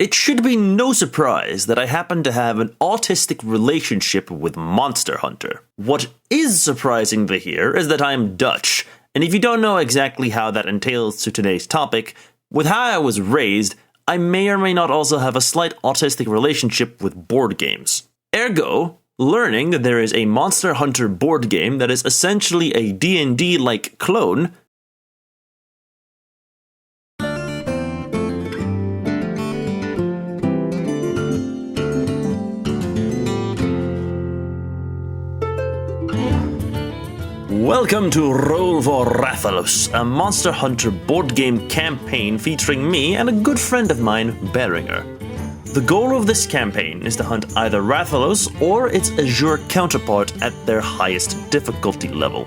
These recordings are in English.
It should be no surprise that I happen to have an autistic relationship with Monster Hunter. What is surprising to hear is that I am Dutch, and if you don't know exactly how that entails to today's topic, with how I was raised, I may or may not also have a slight autistic relationship with board games. Ergo, learning that there is a Monster Hunter board game that is essentially a D&D-like clone. Welcome to Roll for Rathalos, a Monster Hunter board game campaign featuring me and a good friend of mine, Beringer. The goal of this campaign is to hunt either Rathalos or its Azure counterpart at their highest difficulty level.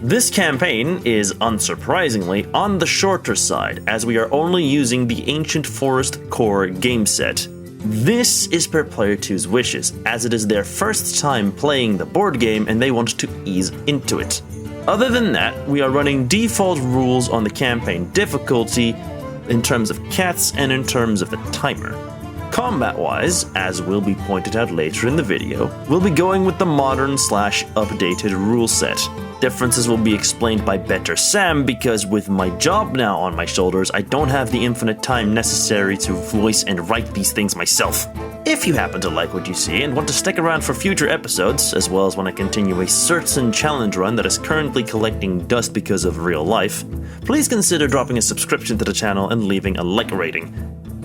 This campaign is, unsurprisingly, on the shorter side, as we are only using the Ancient Forest core game set. This is per player 2's wishes, as it is their first time playing the board game and they want to ease into it. Other than that, we are running default rules on the campaign difficulty in terms of cats and in terms of the timer. Combat-wise, as will be pointed out later in the video, we'll be going with the modern/updated rule set. Differences will be explained by Better Sam because with my job now on my shoulders, I don't have the infinite time necessary to voice and write these things myself. If you happen to like what you see and want to stick around for future episodes, as well as when I continue a certain challenge run that is currently collecting dust because of real life, please consider dropping a subscription to the channel and leaving a like rating.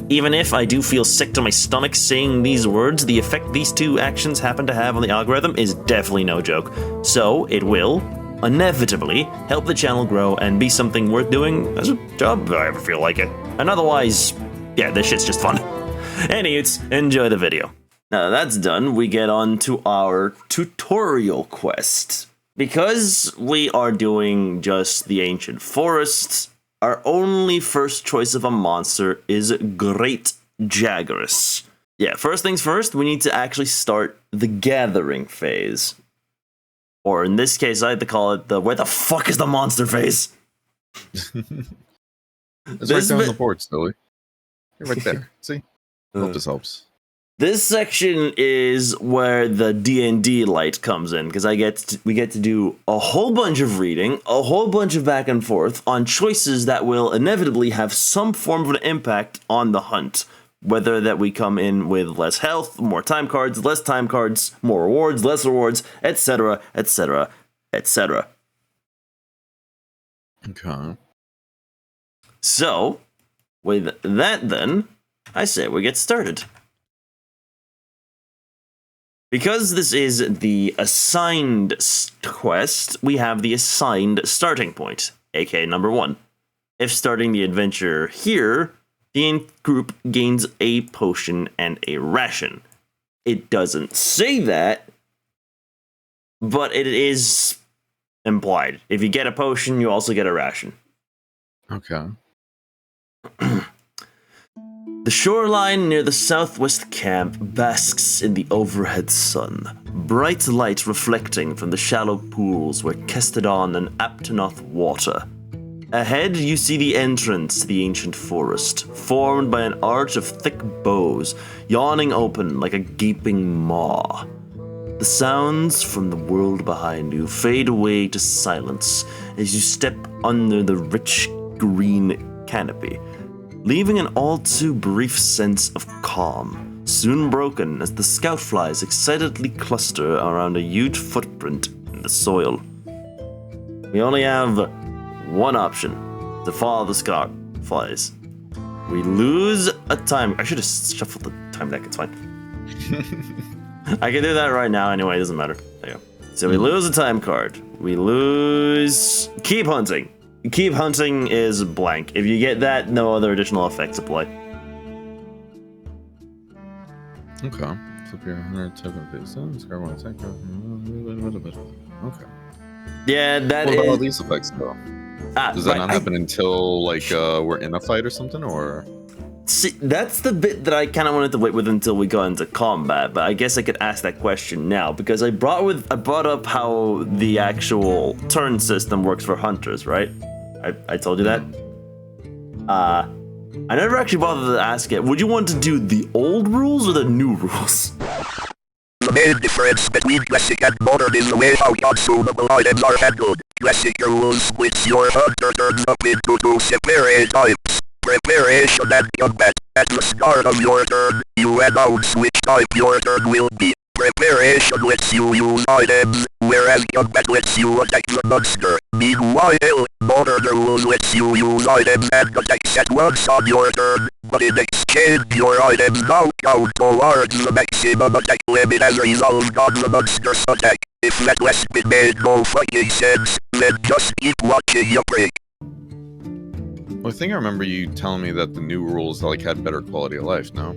Even if I do feel sick to my stomach saying these words, the effect these two actions happen to have on the algorithm is definitely no joke. So it will, inevitably, help the channel grow and be something worth doing as a job if I ever feel like it. And otherwise, yeah, this shit's just fun. Anyways, enjoy the video. Now that that's done, we get on to our tutorial quest. Because we are doing just the Ancient Forest, our only first choice of a monster is Great Jagras. Yeah, first things first, we need to actually start the gathering phase. Or in this case, I like to call it the where the fuck is the monster phase? It's right down the board, Silly. You're right there. See? I hope this helps. This section is where the D&D light comes in, because we get to do a whole bunch of reading, a whole bunch of back and forth on choices that will inevitably have some form of an impact on the hunt. Whether that we come in with less health, more time cards, less time cards, more rewards, less rewards, etc., etc., etc. Okay. So, with that then, I say we get started. Because this is the assigned quest, we have the assigned starting point, aka number 1. If starting the adventure here, the group gains a potion and a ration. It doesn't say that, but it is implied. If you get a potion, you also get a ration. Okay. The shoreline near the southwest camp basks in the overhead sun, bright light reflecting from the shallow pools where Kestodon and Aptonoth water. Ahead, you see the entrance to the ancient forest, formed by an arch of thick boughs, yawning open like a gaping maw. The sounds from the world behind you fade away to silence as you step under the rich green canopy, leaving an all-too-brief sense of calm, soon broken as the scout flies excitedly cluster around a huge footprint in the soil. We only have one option, to follow the scout flies. We lose a time... I should have shuffled the time deck, it's fine. I can do that right now anyway, it doesn't matter. There you go. So we lose a time card. We lose... Keep hunting. Keep hunting is blank. If you get that, no other additional effects apply. Okay. Flip your 100 token face. Discard one attack. Okay. Yeah, that what about is... all these effects, though? Does that not happen until, like, we're in a fight or something, or...? See, that's the bit that I kind of wanted to wait with until we got into combat, but I guess I could ask that question now, because I brought up how the actual turn system works for hunters, right? I told you that? I never actually bothered to ask it. Would you want to do the old rules or the new rules? The main difference between classic and modern is the way how consumable items are handled. Classic rules splits your hunter turns up into 2 separate types. Preparation and combat. At the start of your turn, you announce which type your turn will be. Preparation lets you use items, whereas combat lets you attack the monster. Meanwhile, modern rules lets you use items and attacks at once on your turn, but in exchange your items now count towards the maximum attack limit as resolved on the monster's attack. If that last bit made no fucking sense, then just keep watching your break. Well, I think I remember you telling me that the new rules like had better quality of life, no?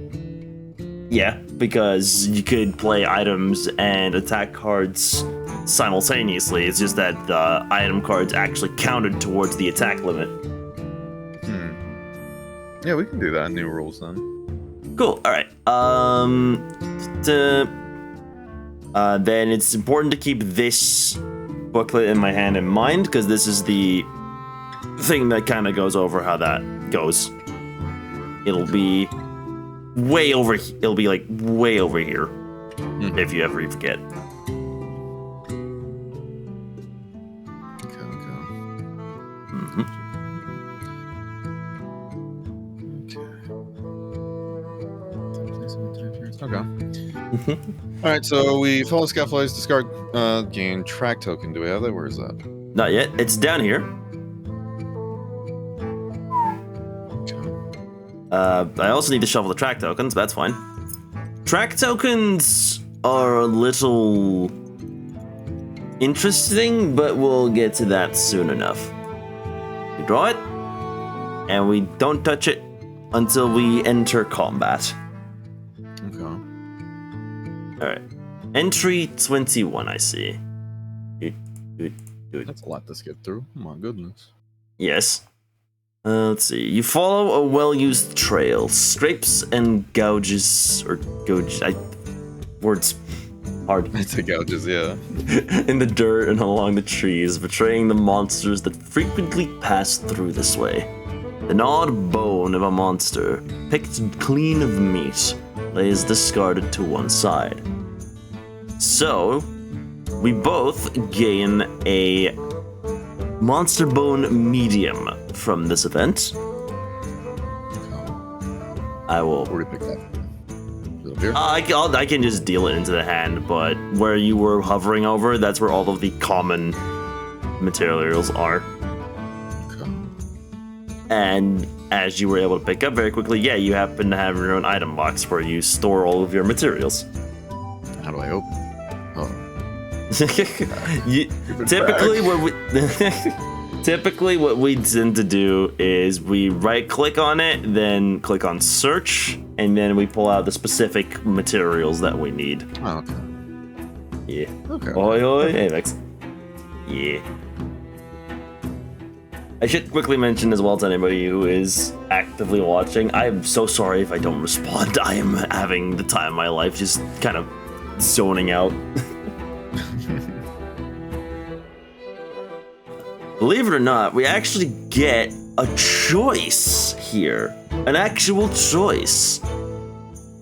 Yeah, because you could play items and attack cards simultaneously. It's just that the item cards actually counted towards the attack limit. Yeah, we can do that in new rules then. Cool. All right. Then it's important to keep this booklet in my hand in mind because this is the thing that kind of goes over how that goes. It'll be way over. It'll be like way over here if you ever forget. Okay. Alright, so we follow scaffolds, discard, gain track token. Do we have that? Where is that? Not yet. It's down here. I also need to shuffle the track tokens, but that's fine. Track tokens are a little interesting, but we'll get to that soon enough. We draw it, and we don't touch it until we enter combat. Alright. Entry 21, I see. That's a lot to skip through. Oh my goodness. Yes. Let's see. You follow a well-used trail. Scrapes and gouges, or gouge, words hard. It's the gouges, yeah. In the dirt and along the trees, betraying the monsters that frequently pass through this way. The gnawed bone of a monster, picked clean of meat, lays discarded to one side. So, we both gain a monster bone medium from this event. I will. Where do we pick that? Is it up here? I can just deal it into the hand, but where you were hovering over, that's where all of the common materials are. And as you were able to pick up very quickly, yeah, you happen to have your own item box where you store all of your materials. How do I open it? Oh. Typically what we tend to do is we right click on it, then click on search, and then we pull out the specific materials that we need. Oh, okay. Yeah. Okay. Oi, oi, hey, Vex. Yeah. I should quickly mention as well to anybody who is actively watching, I am so sorry if I don't respond. I am having the time of my life, just kind of zoning out. Believe it or not, we actually get a choice here. An actual choice.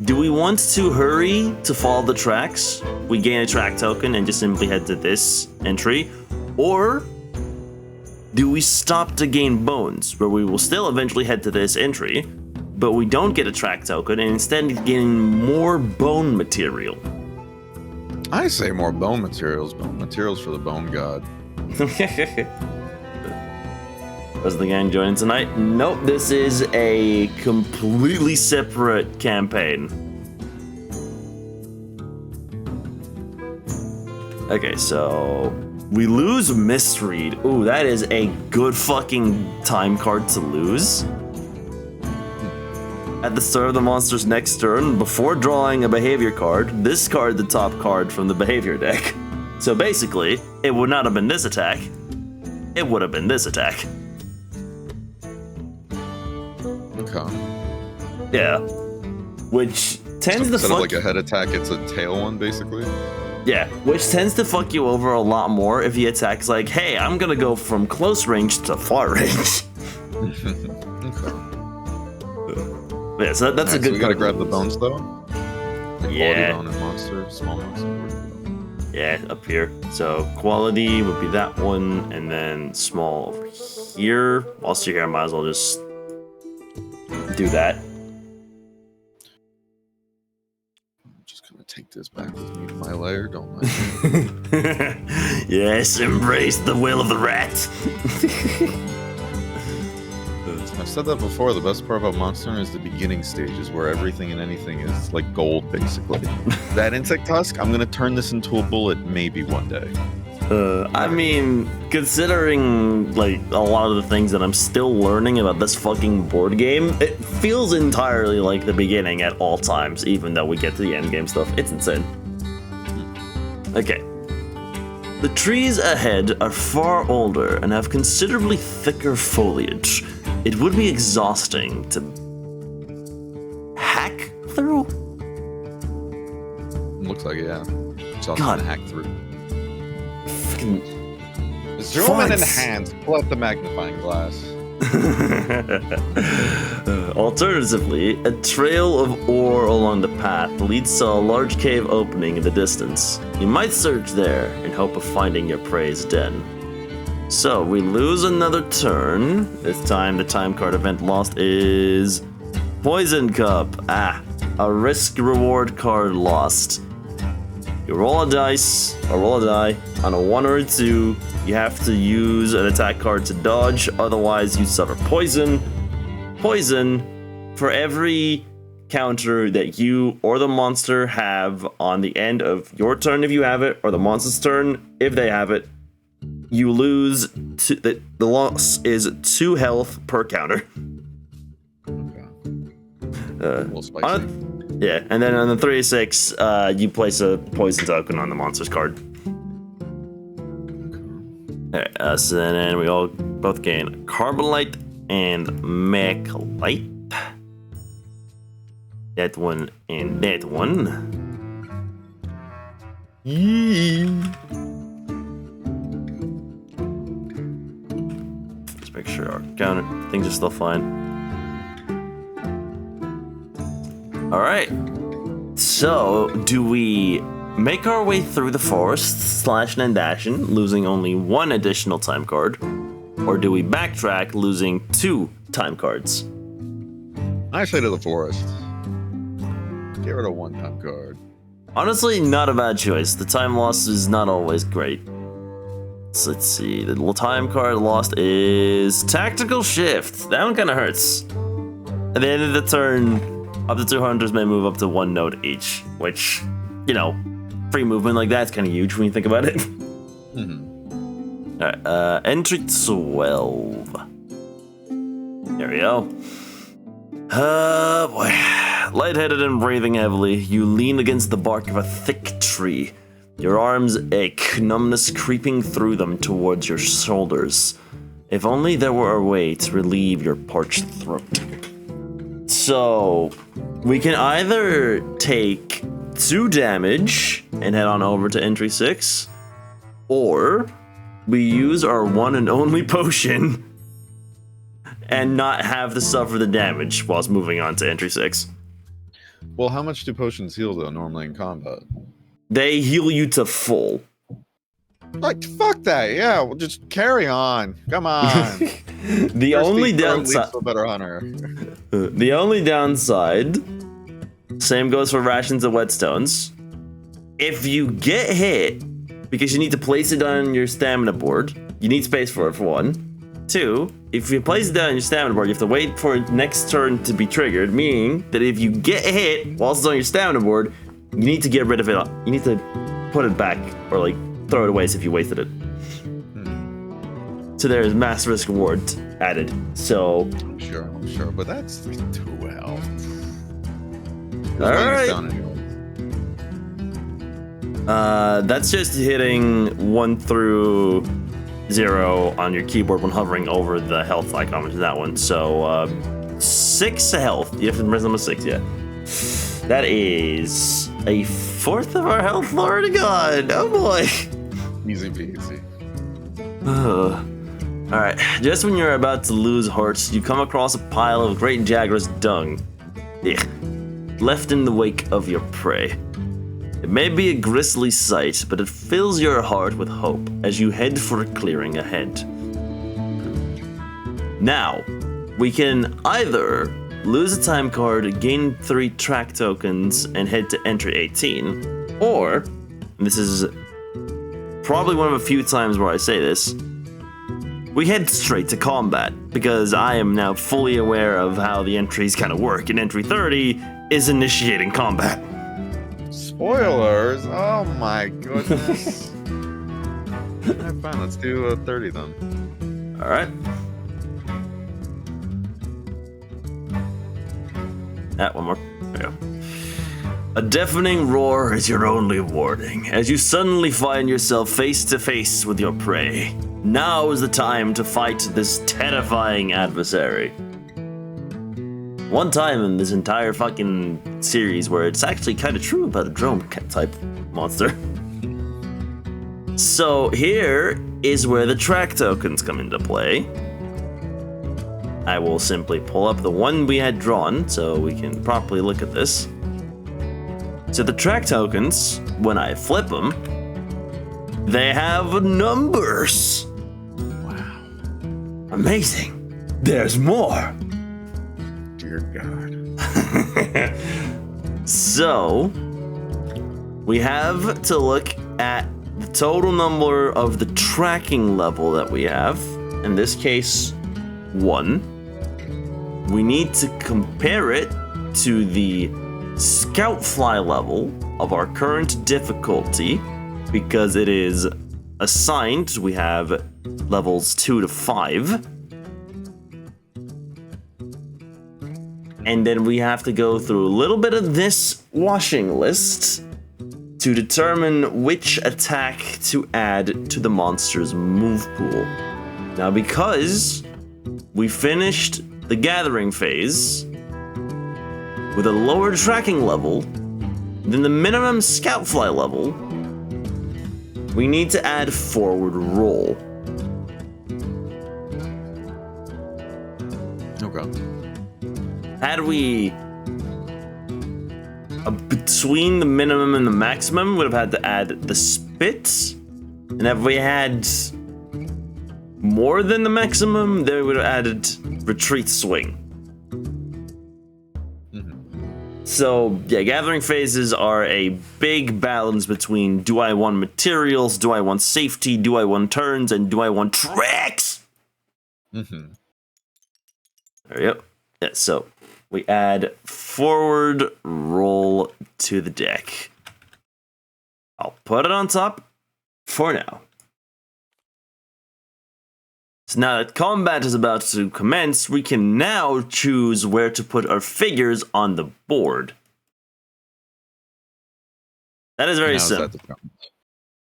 Do we want to hurry to follow the tracks? We gain a track token and just simply head to this entry. Or do we stop to gain bones, where we will still eventually head to this entry, but we don't get a track token and instead gain more bone material? I say more bone materials for the bone god. Was the gang joining tonight? Nope, this is a completely separate campaign. Okay, so we lose misread. Ooh, that is a good fucking time card to lose. At the start of the monster's next turn, before drawing a behavior card, discard the top card from the behavior deck. So basically, it would not have been this attack. It would have been this attack. Okay. Yeah. Which tends to instead fuck... of like a head attack, it's a tail one, basically? Yeah, which tends to fuck you over a lot more if he attacks like, hey, I'm gonna go from close range to far range. Okay. Yeah, so that's a good. So we gotta grab the bones though. The Yeah. quality bone and monster, small monster. Yeah, up here. So quality would be that one, and then small over here. Whilst you're here, I might as well just do that. I'm just gonna take this back with me to my lair, don't mind. Yes, embrace the will of the rat. I've said that before. The best part about Monster Hunter is the beginning stages, where everything and anything is like gold, basically. That insect tusk, I'm gonna turn this into a bullet maybe one day. I mean, considering like a lot of the things that I'm still learning about this fucking board game, it feels entirely like the beginning at all times, even though we get to the end game stuff. It's insane. Okay. The trees ahead are far older and have considerably thicker foliage. It would be exhausting to hack through. Looks like it, yeah. So God. I'm gonna hack through. Fucking Zoom in Fonts. hands. Pull out the magnifying glass. Alternatively, a trail of ore along the path leads to a large cave opening in the distance. You might search there in hope of finding your prey's den. So, we lose another turn. This time, the time card event lost is Poison Cup. A risk-reward card lost. You roll a dice, or roll a die. On a 1 or a 2, you have to use an attack card to dodge, otherwise you suffer poison. Poison for every counter that you or the monster have on the end of your turn if you have it, or the monster's turn if they have it. You lose, the loss is 2 health per counter. A little spicy. Yeah, and then on the 3-6, you place a poison token on the monster's card. Alright, so then we all both gain Carbonite and Mechlite. That one and that one. Yee. Let's make sure our counter things are still fine. Alright. So, do we make our way through the forest, slashing and dashing, losing only 1 additional time card? Or do we backtrack, losing 2 time cards? I say to the forest. Get rid of 1 time card. Honestly, not a bad choice. The time loss is not always great. So let's see. The little time card lost is Tactical Shift. That one kind of hurts. At the end of the turn, up to 2 hunters may move up to 1 node each, which, you know, free movement like that's kind of huge when you think about it. Mm-hmm. Alright, entry 12. There we go. Boy. Lightheaded and breathing heavily, you lean against the bark of a thick tree. Your arms ache, numbness creeping through them towards your shoulders. If only there were a way to relieve your parched throat. So, we can either take 2 damage and head on over to entry 6, or we use our one and only potion and not have to suffer the damage whilst moving on to entry 6. Well, how much do potions heal, though, normally in combat? They heal you to full. Like, fuck that, yeah, we'll just carry on. Come on. The only downside... A better hunter. The only downside, same goes for rations of whetstones. If you get hit, because you need to place it on your stamina board, you need space for it, for 1. 2, if you place it down on your stamina board, you have to wait for next turn to be triggered, meaning that if you get hit whilst it's on your stamina board, you need to get rid of it. You need to put it back, or like throw it away if you wasted it. So there's mass risk reward added. So I'm sure, but that's 2 health. Alright. Anyway. That's just hitting 1 through 0 on your keyboard when hovering over the health icon, which is that one. So 6 health. You have to press number 6, yeah. That is a 4th of our health, Lord God. Oh boy. Easy peasy. Alright, just when you're about to lose hearts, you come across a pile of great Jagras dung. Yeah. Left in the wake of your prey. It may be a grisly sight, but it fills your heart with hope as you head for a clearing ahead. Now, we can either lose a time card, gain 3 track tokens, and head to entry 18, or, and this is probably one of a few times where I say this, we head straight to combat, because I am now fully aware of how the entries kind of work, and entry 30 is initiating combat. Spoilers? Oh my goodness. Alright, fine, let's do 30 then. Alright. One more. There we go. A deafening roar is your only warning as you suddenly find yourself face to face with your prey. Now is the time to fight this terrifying adversary. One time in this entire fucking series where it's actually kind of true about a drone type monster. So here is where the track tokens come into play. I will simply pull up the one we had drawn so we can properly look at this. So the track tokens, when I flip them, they have numbers. Wow. Amazing. There's more. Dear God. So, we have to look at the total number of the tracking level that we have. In this case, 1. We need to compare it to the scout fly level of our current difficulty because it is assigned. We have levels 2 to 5. And then we have to go through a little bit of this washing list to determine which attack to add to the monster's move pool. Now, because we finished the gathering phase with a lower tracking level than the minimum scout fly level, we need to add forward roll. Okay. Had we between the minimum and the maximum, we would have had to add the spit, and if we had more than the maximum, then we would have added retreat swing. So, yeah, gathering phases are a big balance between do I want materials, do I want safety, do I want turns, and do I want tracks? Mm-hmm. There we go. Yeah, so we add forward roll to the deck. I'll put it on top for now. So now that combat is about to commence, we can now choose where to put our figures on the board. That is very simple.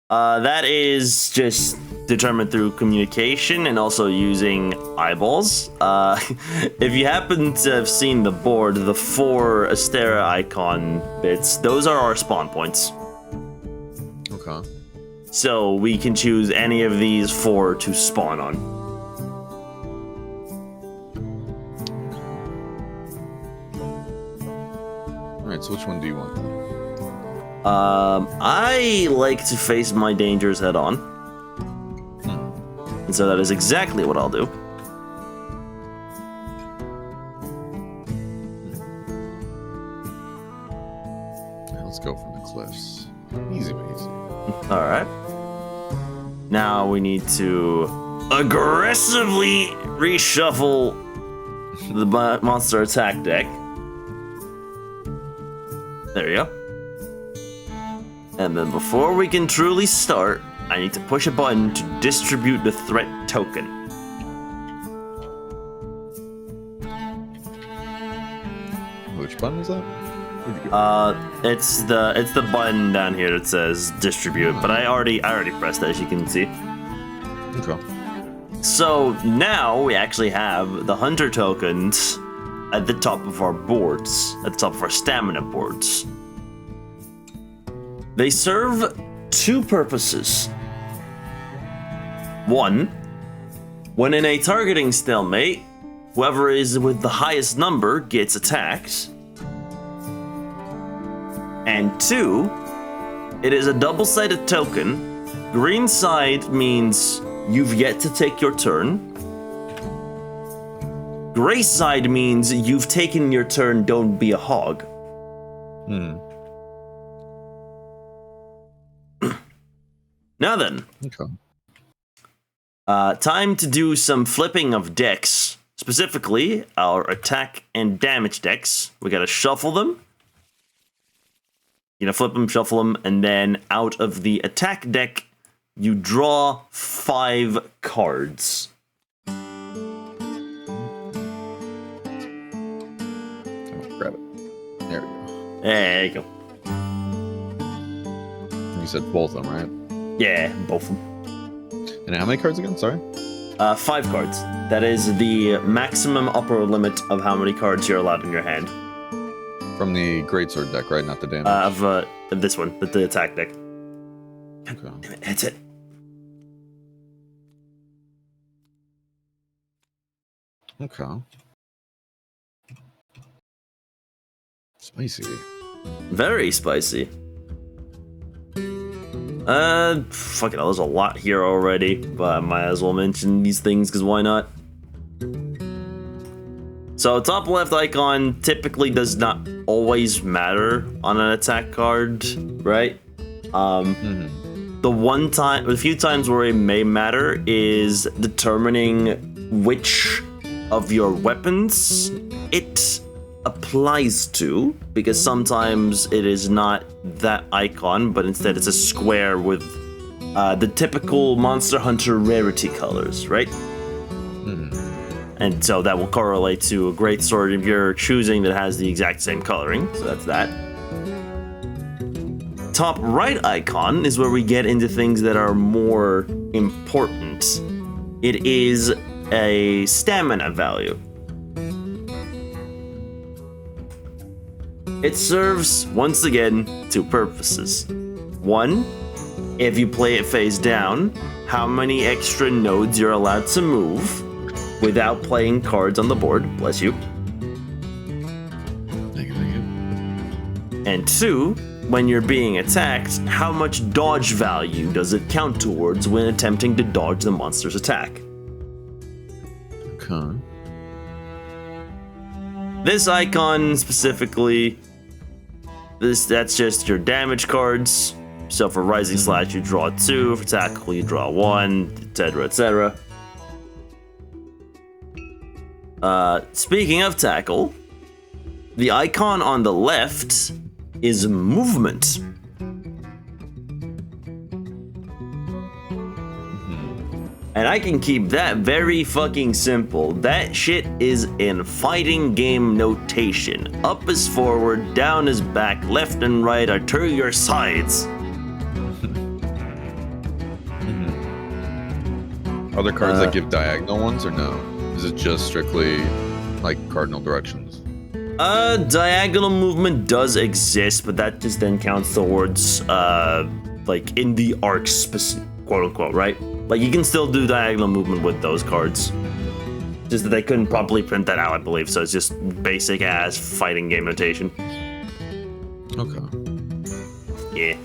That is just determined through communication and also using eyeballs. If you happen to have seen the board, the 4 Astera icon bits, those are our spawn points. Okay. So we can choose any of these 4 to spawn on. Alright, so which one do you want? I like to face my dangers head on. And so that is exactly what I'll do. Let's go from the cliffs. Easy peasy. Alright. Now we need to aggressively reshuffle the monster attack deck. There you go. And then before we can truly start, I need to push a button to distribute the threat token. Which button is that? It's the button down here that says distribute, but I already pressed it, as you can see. Okay. So now we actually have the hunter tokens at the top of our boards, at the top of our stamina boards. They serve 2 purposes. 1, when in a targeting stalemate, whoever is with the highest number gets attacked. And 2, it is a double-sided token. Green side means you've yet to take your turn. Gray side means you've taken your turn, don't be a hog. Now then. Okay. Time to do some flipping of decks. Specifically, our attack and damage decks. We gotta shuffle them. You know, flip them, shuffle them, and then out of the attack deck, you draw 5 cards. Grab it. There we go. There you go. You said both of them, right? Yeah, both of them. And how many cards again? Sorry? 5 cards. That is the maximum upper limit of how many cards you're allowed in your hand. From the Greatsword deck, right? Not the damage. Of this one, the attack deck. Okay. Damn it, that's it. Okay. Spicy. Very spicy. Fuck it, there's a lot here already, but I might as well mention these things, because why not? So, top left icon typically does not always matter on an attack card, right? The few times where it may matter is determining which of your weapons it applies to, because sometimes it is not that icon, but instead it's a square with the typical Monster Hunter rarity colors, right? And so that will correlate to a greatsword if you're choosing that has the exact same coloring, so that's that. Top right icon is where we get into things that are more important. It is a stamina value. It serves, once again, 2 purposes. 1, if you play it face down, how many extra nodes you're allowed to move without playing cards on the board. Bless you. Thank you. And 2, when you're being attacked, how much dodge value does it count towards when attempting to dodge the monster's attack? Okay. This icon specifically, that's just your damage cards. So for Rising Slash, you draw 2. For Tackle, you draw 1, etc., etc. Speaking of Tackle, the icon on the left is movement. And I can keep that very fucking simple. That shit is in fighting game notation. Up is forward, down is back, left and right are to your sides. Other cards that give diagonal ones or no? Is it just strictly like cardinal directions? Diagonal movement does exist, but that just then counts towards like in the arc, quote unquote, right? Like you can still do diagonal movement with those cards. Just that they couldn't properly print that out, I believe. So it's just basic ass fighting game notation. Okay. Yeah.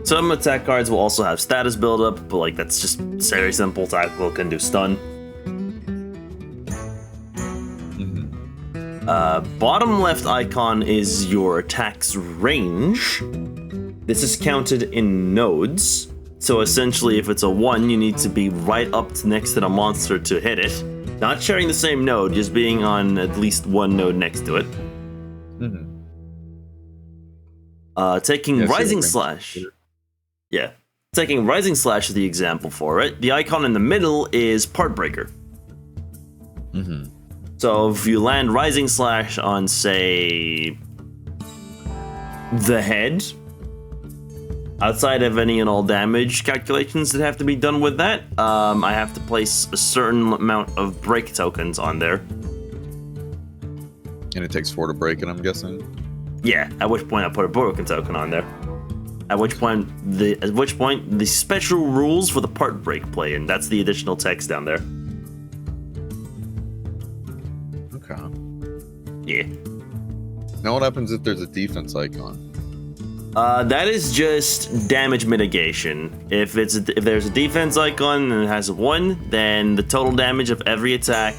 Some attack cards will also have status buildup, but like that's just very simple. Tactical can do stun. Bottom left icon is your attack's range. This is counted in nodes. So essentially, if it's a 1, you need to be right up next to the monster to hit it. Not sharing the same node, just being on at least 1 node next to it. Taking Rising Slash. Yeah. Taking Rising Slash as the example for it, the icon in the middle is Part Breaker. So if you land Rising Slash on, say, the head, outside of any and all damage calculations that have to be done with that, I have to place a certain amount of break tokens on there. And it takes 4 to break it, I'm guessing? Yeah, at which point I put a broken token on there. At which point the special rules for the part break play, and that's the additional text down there. Yeah. Now what happens if there's a defense icon? That is just damage mitigation. If there's a defense icon and it has a 1, then the total damage of every attack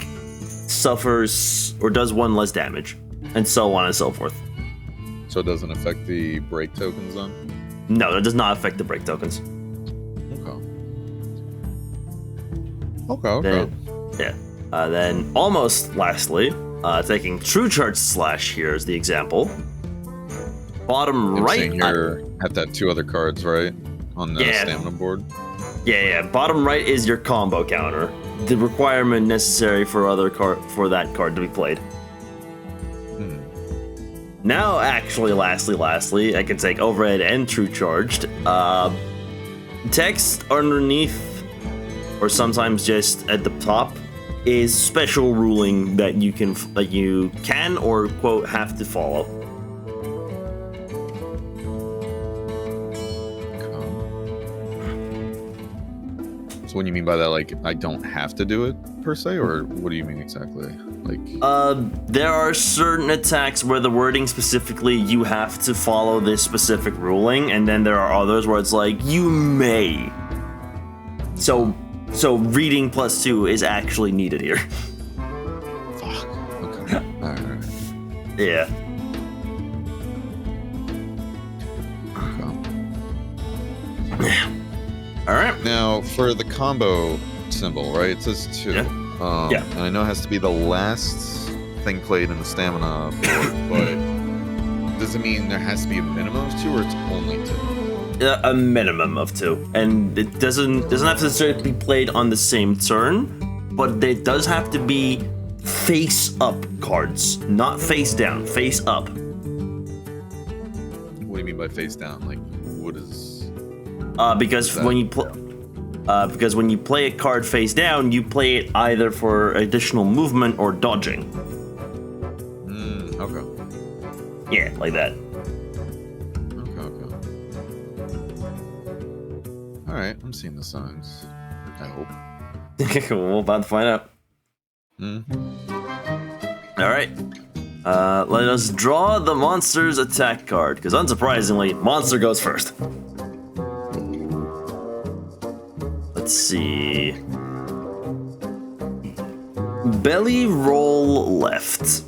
suffers or does 1 less damage, and so on and so forth. So it doesn't affect the break tokens then? No, that does not affect the break tokens. Okay. Then almost lastly, taking True Charge Slash here as the example. Bottom right. Here, have that 2 other cards, right? On the stamina board? Yeah. Bottom right is your combo counter. The requirement necessary for for that card to be played. Now, actually, lastly, I can take Overhead and True Charged. Text underneath, or sometimes just at the top, is special ruling that you can or quote have to follow. So what do you mean by that? Like, I don't have to do it per se, or what do you mean exactly? Like, there are certain attacks where the wording specifically you have to follow this specific ruling, and then there are others where it's like you may. So reading +2 is actually needed here. Fuck. Okay. All right. Yeah. Okay. All right. Now for the combo symbol, right? It says 2. Yeah. And I know it has to be the last thing played in the stamina board, but does it mean there has to be a minimum of 2, or it's only 2? A minimum of 2, and it doesn't have to necessarily be played on the same turn, but it does have to be face up cards, not face down, face up. What do you mean by face down? Like, what is? Because when you play a card face down, you play it either for additional movement or dodging. Okay. Yeah, like that. All right, I'm seeing the signs. I hope. We're about to find out. All right. Let us draw the monster's attack card, because unsurprisingly, monster goes first. Let's see. Belly roll left.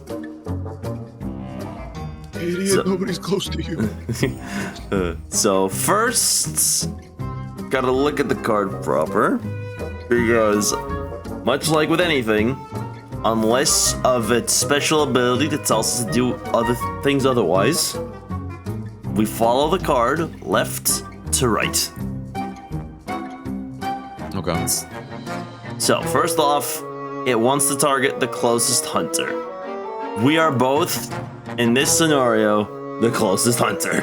Idiot, nobody's close to you. So first, gotta look at the card proper, because much like with anything, unless of its special ability that tells us to do other things otherwise, we follow the card left to right. Okay. So first off, it wants to target the closest hunter. We are both, in this scenario, the closest hunter.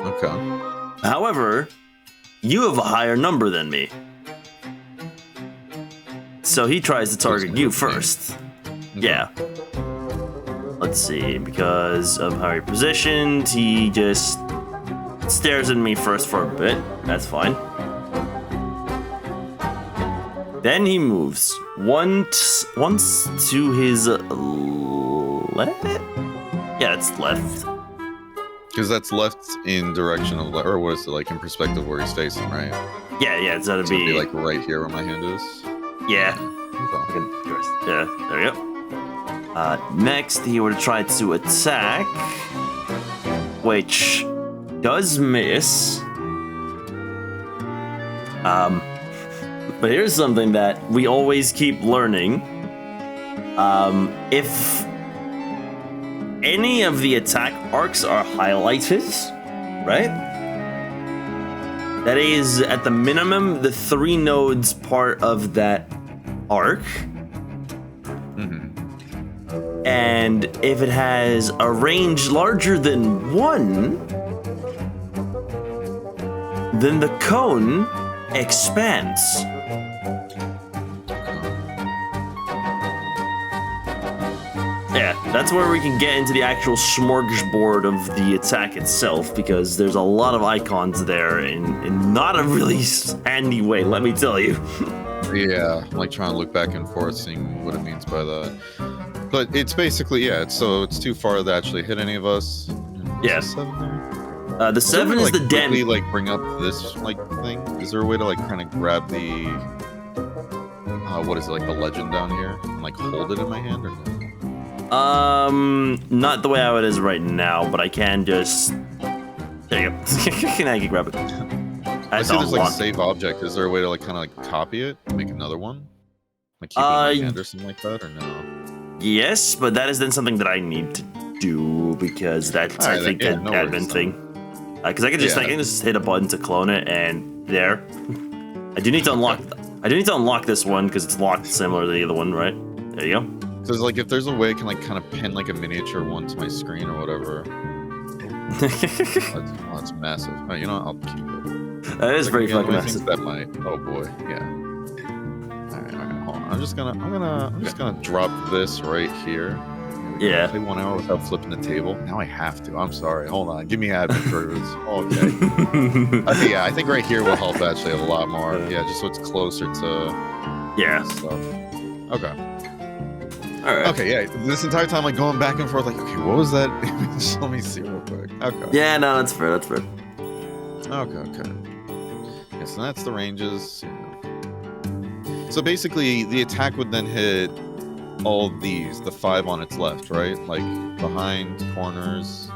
Okay. However, you have a higher number than me. So he tries to target you first. Yeah. Let's see, because of how you're positioned, he just stares at me first for a bit. That's fine. Then he moves once to his left? Yeah, it's left. Because that's left in direction of, or what is it, like in perspective where he's facing, right? Yeah, it's gotta So it'd be be like right here where my hand is. yeah. Okay. Yeah, there you go. Next, he would try to attack, which does miss. But here's something that we always keep learning. If any of the attack arcs are highlighted, right? That is, at the minimum, the 3 nodes part of that arc. And if it has a range larger than 1, then the cone expands. Yeah, that's where we can get into the actual smorgasbord of the attack itself, because there's a lot of icons there in not a really handy way, let me tell you. Yeah, I'm like trying to look back and forth, seeing what it means by that. But it's basically, yeah, it's too far to actually hit any of us. Yeah. Is the 7 there? The 7 is the den. Quickly, like, bring up this, like, thing? Is there a way to, like, kind of grab the... what is it, like, the legend down here? And, like, hold it in my hand, or no? Not the way how it is right now, but I can just... There you go. Now you can grab it. I see there's, like, a save object. Is there a way to, like, kind of, like, copy it and make another one? Like, keep it in my hand or something like that, or no? Yes, but that is then something that I need to do, because that's, I think, an admin thing. Because I can just hit a button to clone it, and there. I do need to unlock this one because it's locked similar to the other one, right? There you go. So like, if there's a way I can like kind of pin like a miniature one to my screen or whatever. That's massive. Oh, you know what? I'll keep it. That is very fucking massive. That might. Oh boy, yeah. All right, hold on. I'm just gonna drop this right here. Yeah. Play 1 hour without flipping the table. Now I have to. I'm sorry. Hold on. Give me admin first. Okay. Okay. Yeah, I think right here will help actually a lot more. Yeah, just so it's closer to. Stuff. Okay. All right. Okay. Yeah. This entire time, like going back and forth, like, okay, what was that image? Let me see real quick. Okay. Yeah. No, that's fair. That's fair. Okay. Yeah, so that's the ranges. Yeah. So basically, the attack would then hit all these, the 5 on its left, right? Like behind, corners.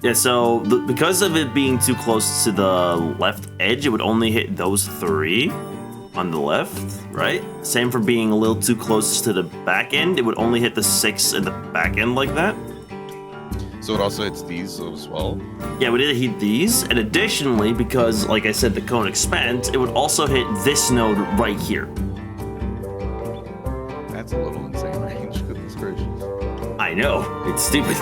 Yeah, so because of it being too close to the left edge, it would only hit those 3 on the left, right? Same for being a little too close to the back end, it would only hit the 6 at the back end like that. So it also hits these as well? Yeah, we did hit these, and additionally, because like I said, the cone expands, it would also hit this node right here. That's a little insane range, goodness gracious. I know, it's stupid.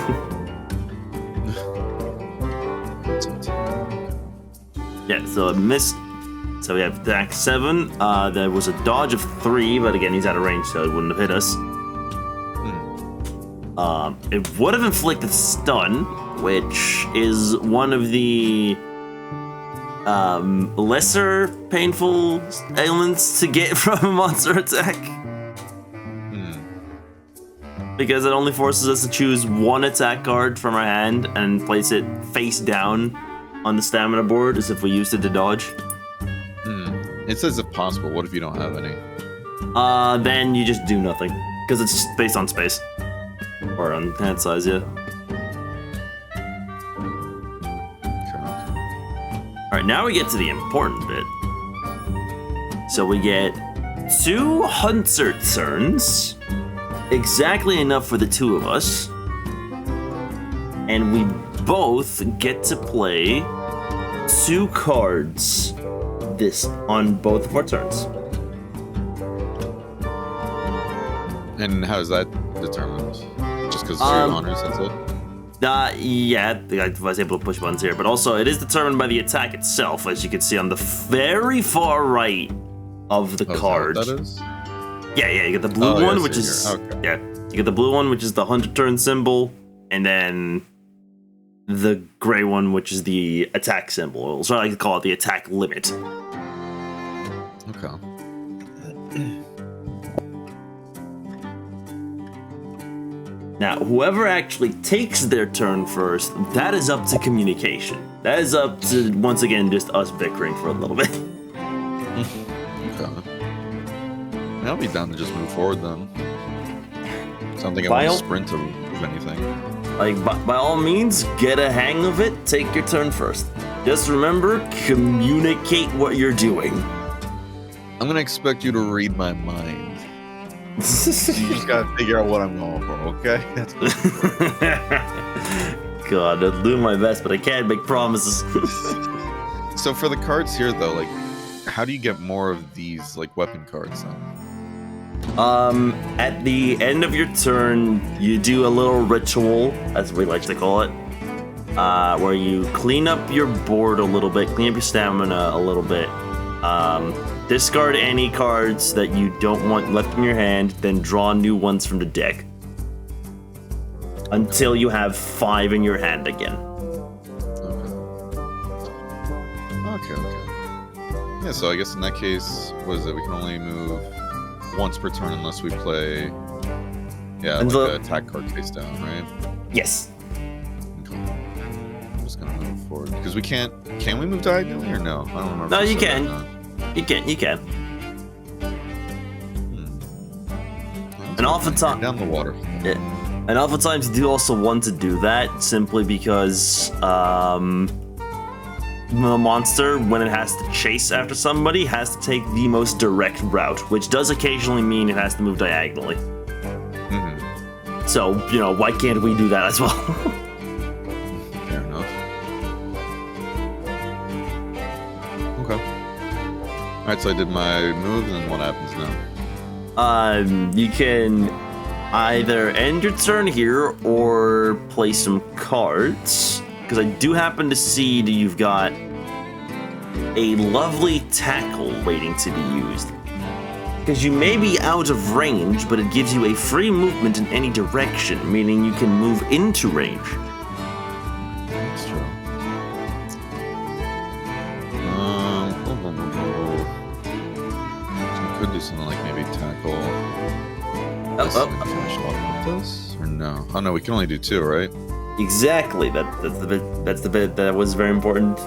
Yeah, so it missed. So we have attack 7. There was a dodge of 3, but again, he's out of range, so it wouldn't have hit us. It would have inflicted stun, which is one of the lesser painful ailments to get from a monster attack. Because it only forces us to choose 1 attack card from our hand and place it face down on the stamina board as if we used it to dodge. It says if possible. What if you don't have any? Then you just do nothing. Because it's based on space. Or on hand size, yeah. Alright, now we get to the important bit. So we get 2 Hunter turns. Exactly enough for the 2 of us. And we both get to play 2 cards on both of our turns. And how is that determined? Just because 2 honors, that's it? Yeah, I was able to push buttons here, but also it is determined by the attack itself, as you can see on the very far right of the card. Is that what that is? Yeah, you get the blue one, which is you get the blue one, which is the Hunter turn symbol, and then the gray one, which is the attack symbol. So I like to call it the attack limit. Okay. Now, whoever actually takes their turn first, that is up to communication. That is up to, once again, just us bickering for a little bit. Okay. I'll be down to just move forward then. I don't think I want to sprint to move anything. Like, by all means, get a hang of it, take your turn first. Just remember, communicate what you're doing. I'm going to expect you to read my mind. You just gotta figure out what I'm going for, okay? That's good. God, I'm doing my best, but I can't make promises. So for the cards here, though, like, how do you get more of these, like, weapon cards then? At the end of your turn, you do a little ritual, as we like to call it, where you clean up your board a little bit, clean up your stamina a little bit, discard any cards that you don't want left in your hand, then draw new ones from the deck. Until you have 5 in your hand again. Okay. Yeah, so I guess in that case, what is it? We can only move once per turn unless we play Yeah, And like an attack card face down, right? Yes. Okay. I'm just gonna move forward because we can't. Can we move diagonally or no? I don't remember. No, if we you said that can. or not. You can. Well, And oftentimes, down the water. yeah. And oftentimes you do also want to do that simply because the monster, when it has to chase after somebody, has to take the most direct route, which does occasionally mean it has to move diagonally. So, why can't we do that as well? Fair enough. Okay. Alright, so I did my move, and then what happens now? You can either end your turn here or play some cards, because I do happen to see that you've got a lovely tackle waiting to be used. Because you may be out of range, but it gives you a free movement in any direction, meaning you can move into range. That's true. So we could do something like maybe tackle. Finish off with this, or no? Oh no, we can only do 2, right? Exactly. That's the bit that was very important.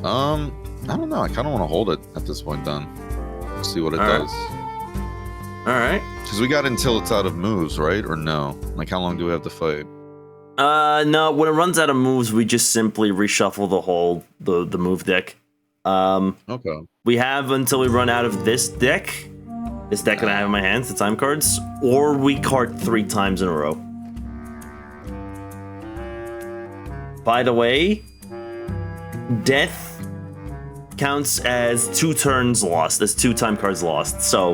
I don't know. I kind of want to hold it at this point, then. See what it All right. does. All right. Because we got until it's out of moves, right? Or no? Like, how long do we have to fight? No. When it runs out of moves, we just simply reshuffle the move deck. Okay. We have until we run out of this deck. This deck that I have in my hands, the time cards, or we card 3 times in a row. By the way, death counts as 2 turns lost. That's 2 time cards lost. So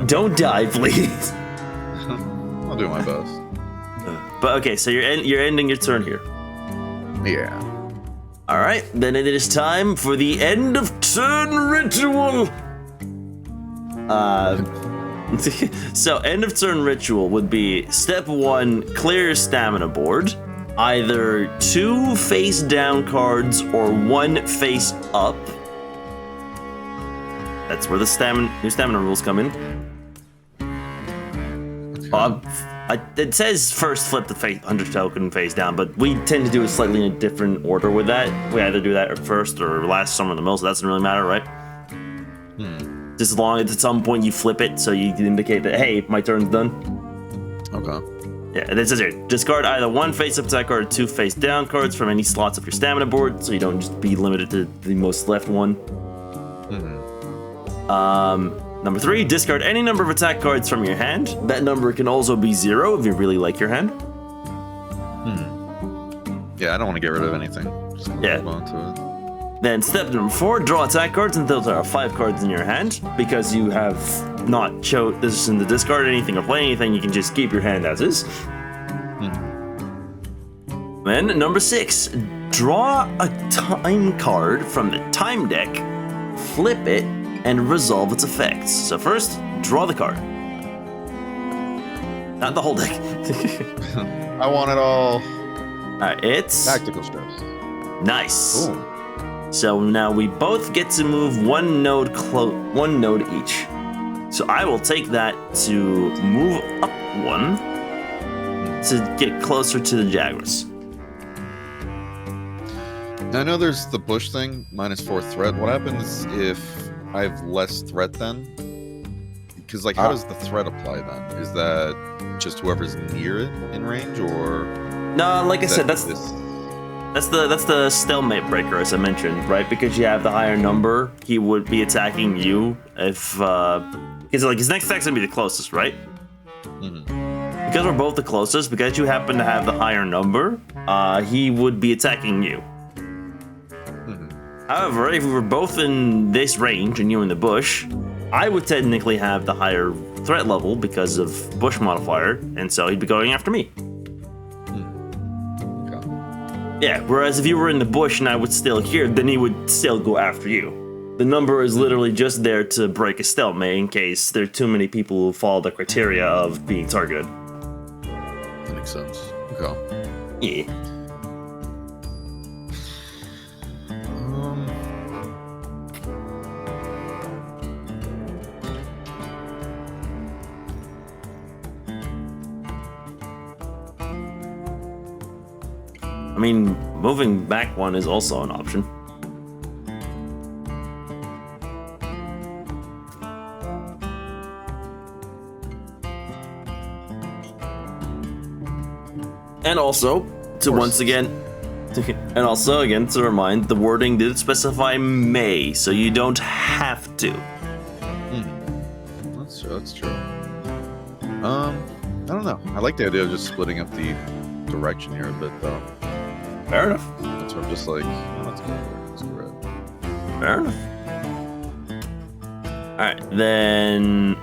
don't die, please. I'll do my best. But okay, so you're ending your turn here. Yeah. All right, then it is time for the end of turn ritual. So end of turn ritual would be step 1: clear your stamina board. Either 2 face down cards or 1 face up. That's where the new stamina rules come in. It says first flip the hunter token face down, but we tend to do it slightly in a different order with that. We either do that first or last, somewhere in the middle, so that doesn't really matter, right? Just as long as at some point you flip it, so you can indicate that, hey, my turn's done. Okay. Yeah, and it says here, discard either 1 face-up attack card or 2 face-down cards from any slots of your stamina board, so you don't just be limited to the most left one. Number 3, discard any number of attack cards from your hand. That number can also be 0 if you really like your hand. Yeah, I don't want to get rid of anything. Just Yeah. hold on to it. Then step number 4, draw attack cards until there are 5 cards in your hand. Because you have not chosen to discard anything or play anything, you can just keep your hand as is. Then number 6, draw a time card from the time deck, flip it, and resolve its effects. So first, draw the card. Not the whole deck. I want it all. Alright, it's Tactical stress. nice. Cool. So now we both get to move 1 node each. So I will take that to move up 1 to get closer to the Jagras. Now, I know there's the bush thing, -4 threat. What happens if I have less threat then? Because, like, how does the threat apply then? Is that just whoever's near it in range, or? No, like I said, that's this? That's the stalemate breaker, as I mentioned, right? Because you have the higher number, he would be attacking you if because like his next attack's gonna be the closest, right? Because we're both the closest, because you happen to have the higher number, he would be attacking you. However, if we were both in this range and you in the bush, I would technically have the higher threat level because of bush modifier, and so he'd be going after me. Yeah, whereas if you were in the bush and I was still here, then he would still go after you. The number is literally just there to break a stalemate in case there are too many people who follow the criteria of being targeted. That makes sense. Okay. Yeah. I mean, moving back one is also an option. And also, to once again, and also again to remind, the wording did specify may, so you don't have to. That's true. That's true. I don't know. I like the idea of just splitting up the direction here a bit, though. Fair enough. That's where I'm just like, oh, that's good. That's good. Fair enough. All right, then.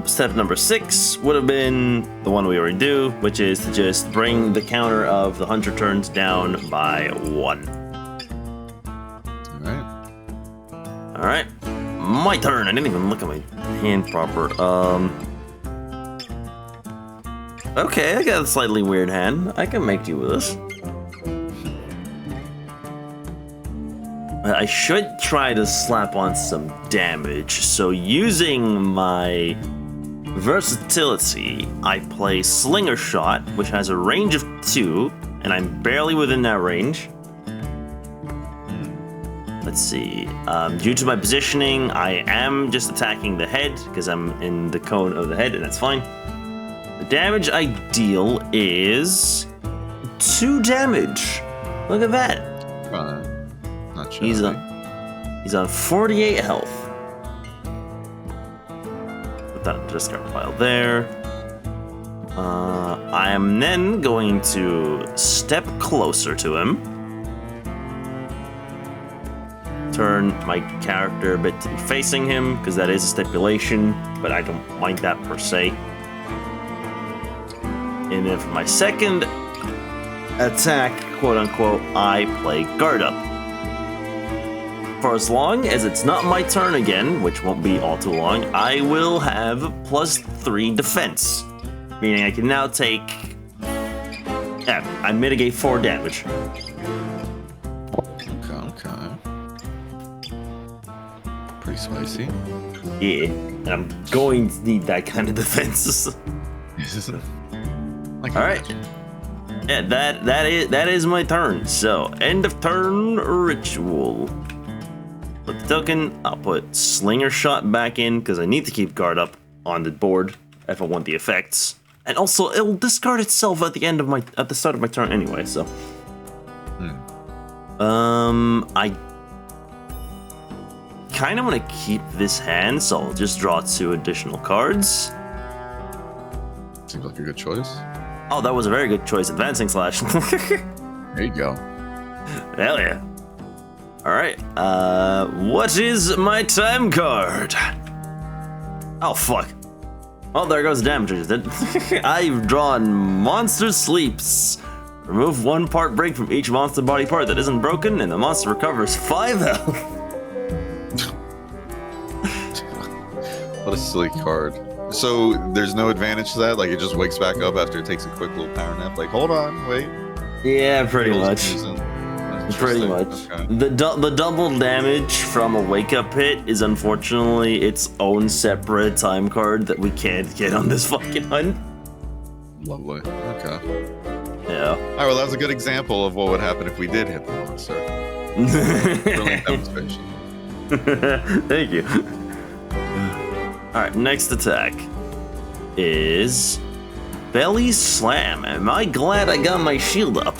Step number 6 would have been the one we already do, which is to just bring the counter of the hunter turns down by 1. All right, my turn. I didn't even look at my hand proper. Okay, I got a slightly weird hand. I can make do with this. I should try to slap on some damage, so using my versatility, I play Slinger Shot, which has a range of 2, and I'm barely within that range. Let's see, due to my positioning, I am just attacking the head, because I'm in the cone of the head, and that's fine. The damage I deal is 2 damage. Look at that. Not sure. He's on 48 health. Put that in the discard pile there. I am then going to step closer to him. Turn my character a bit to be facing him, because that is a stipulation, but I don't mind that per se. And then for my second attack, quote unquote, I play guard up. For as long as it's not my turn again, which won't be all too long, I will have +3 defense. Meaning I can now take... Yeah, I mitigate 4 damage. Okay. Pretty spicy. Yeah, and I'm going to need that kind of defense. Alright. Yeah, that is my turn. So, end of turn ritual. Put the token, I'll put Slinger Shot back in, because I need to keep guard up on the board if I want the effects. And also, it'll discard itself at the start of my turn anyway, so. I kind of want to keep this hand, so I'll just draw 2 additional cards. Seems like a good choice. Oh, that was a very good choice, Advancing Slash. There you go. Hell yeah. Alright, what is my time card? Oh, fuck. Oh, there goes the damage I just did. I've drawn Monster Sleeps. Remove 1 part break from each monster body part that isn't broken, and the monster recovers 5 health. What a silly card. So, there's no advantage to that? Like, it just wakes back up after it takes a quick little power nap? Like, hold on, wait. Yeah, pretty much. Pretty much. Okay. The double damage from a wake-up hit is unfortunately its own separate time card that we can't get on this fucking hunt. Lovely. Okay. Yeah. Alright, well, that was a good example of what would happen if we did hit the monster. Brilliant demonstration. Thank you. Alright, next attack is Belly Slam. Am I glad I got my shield up?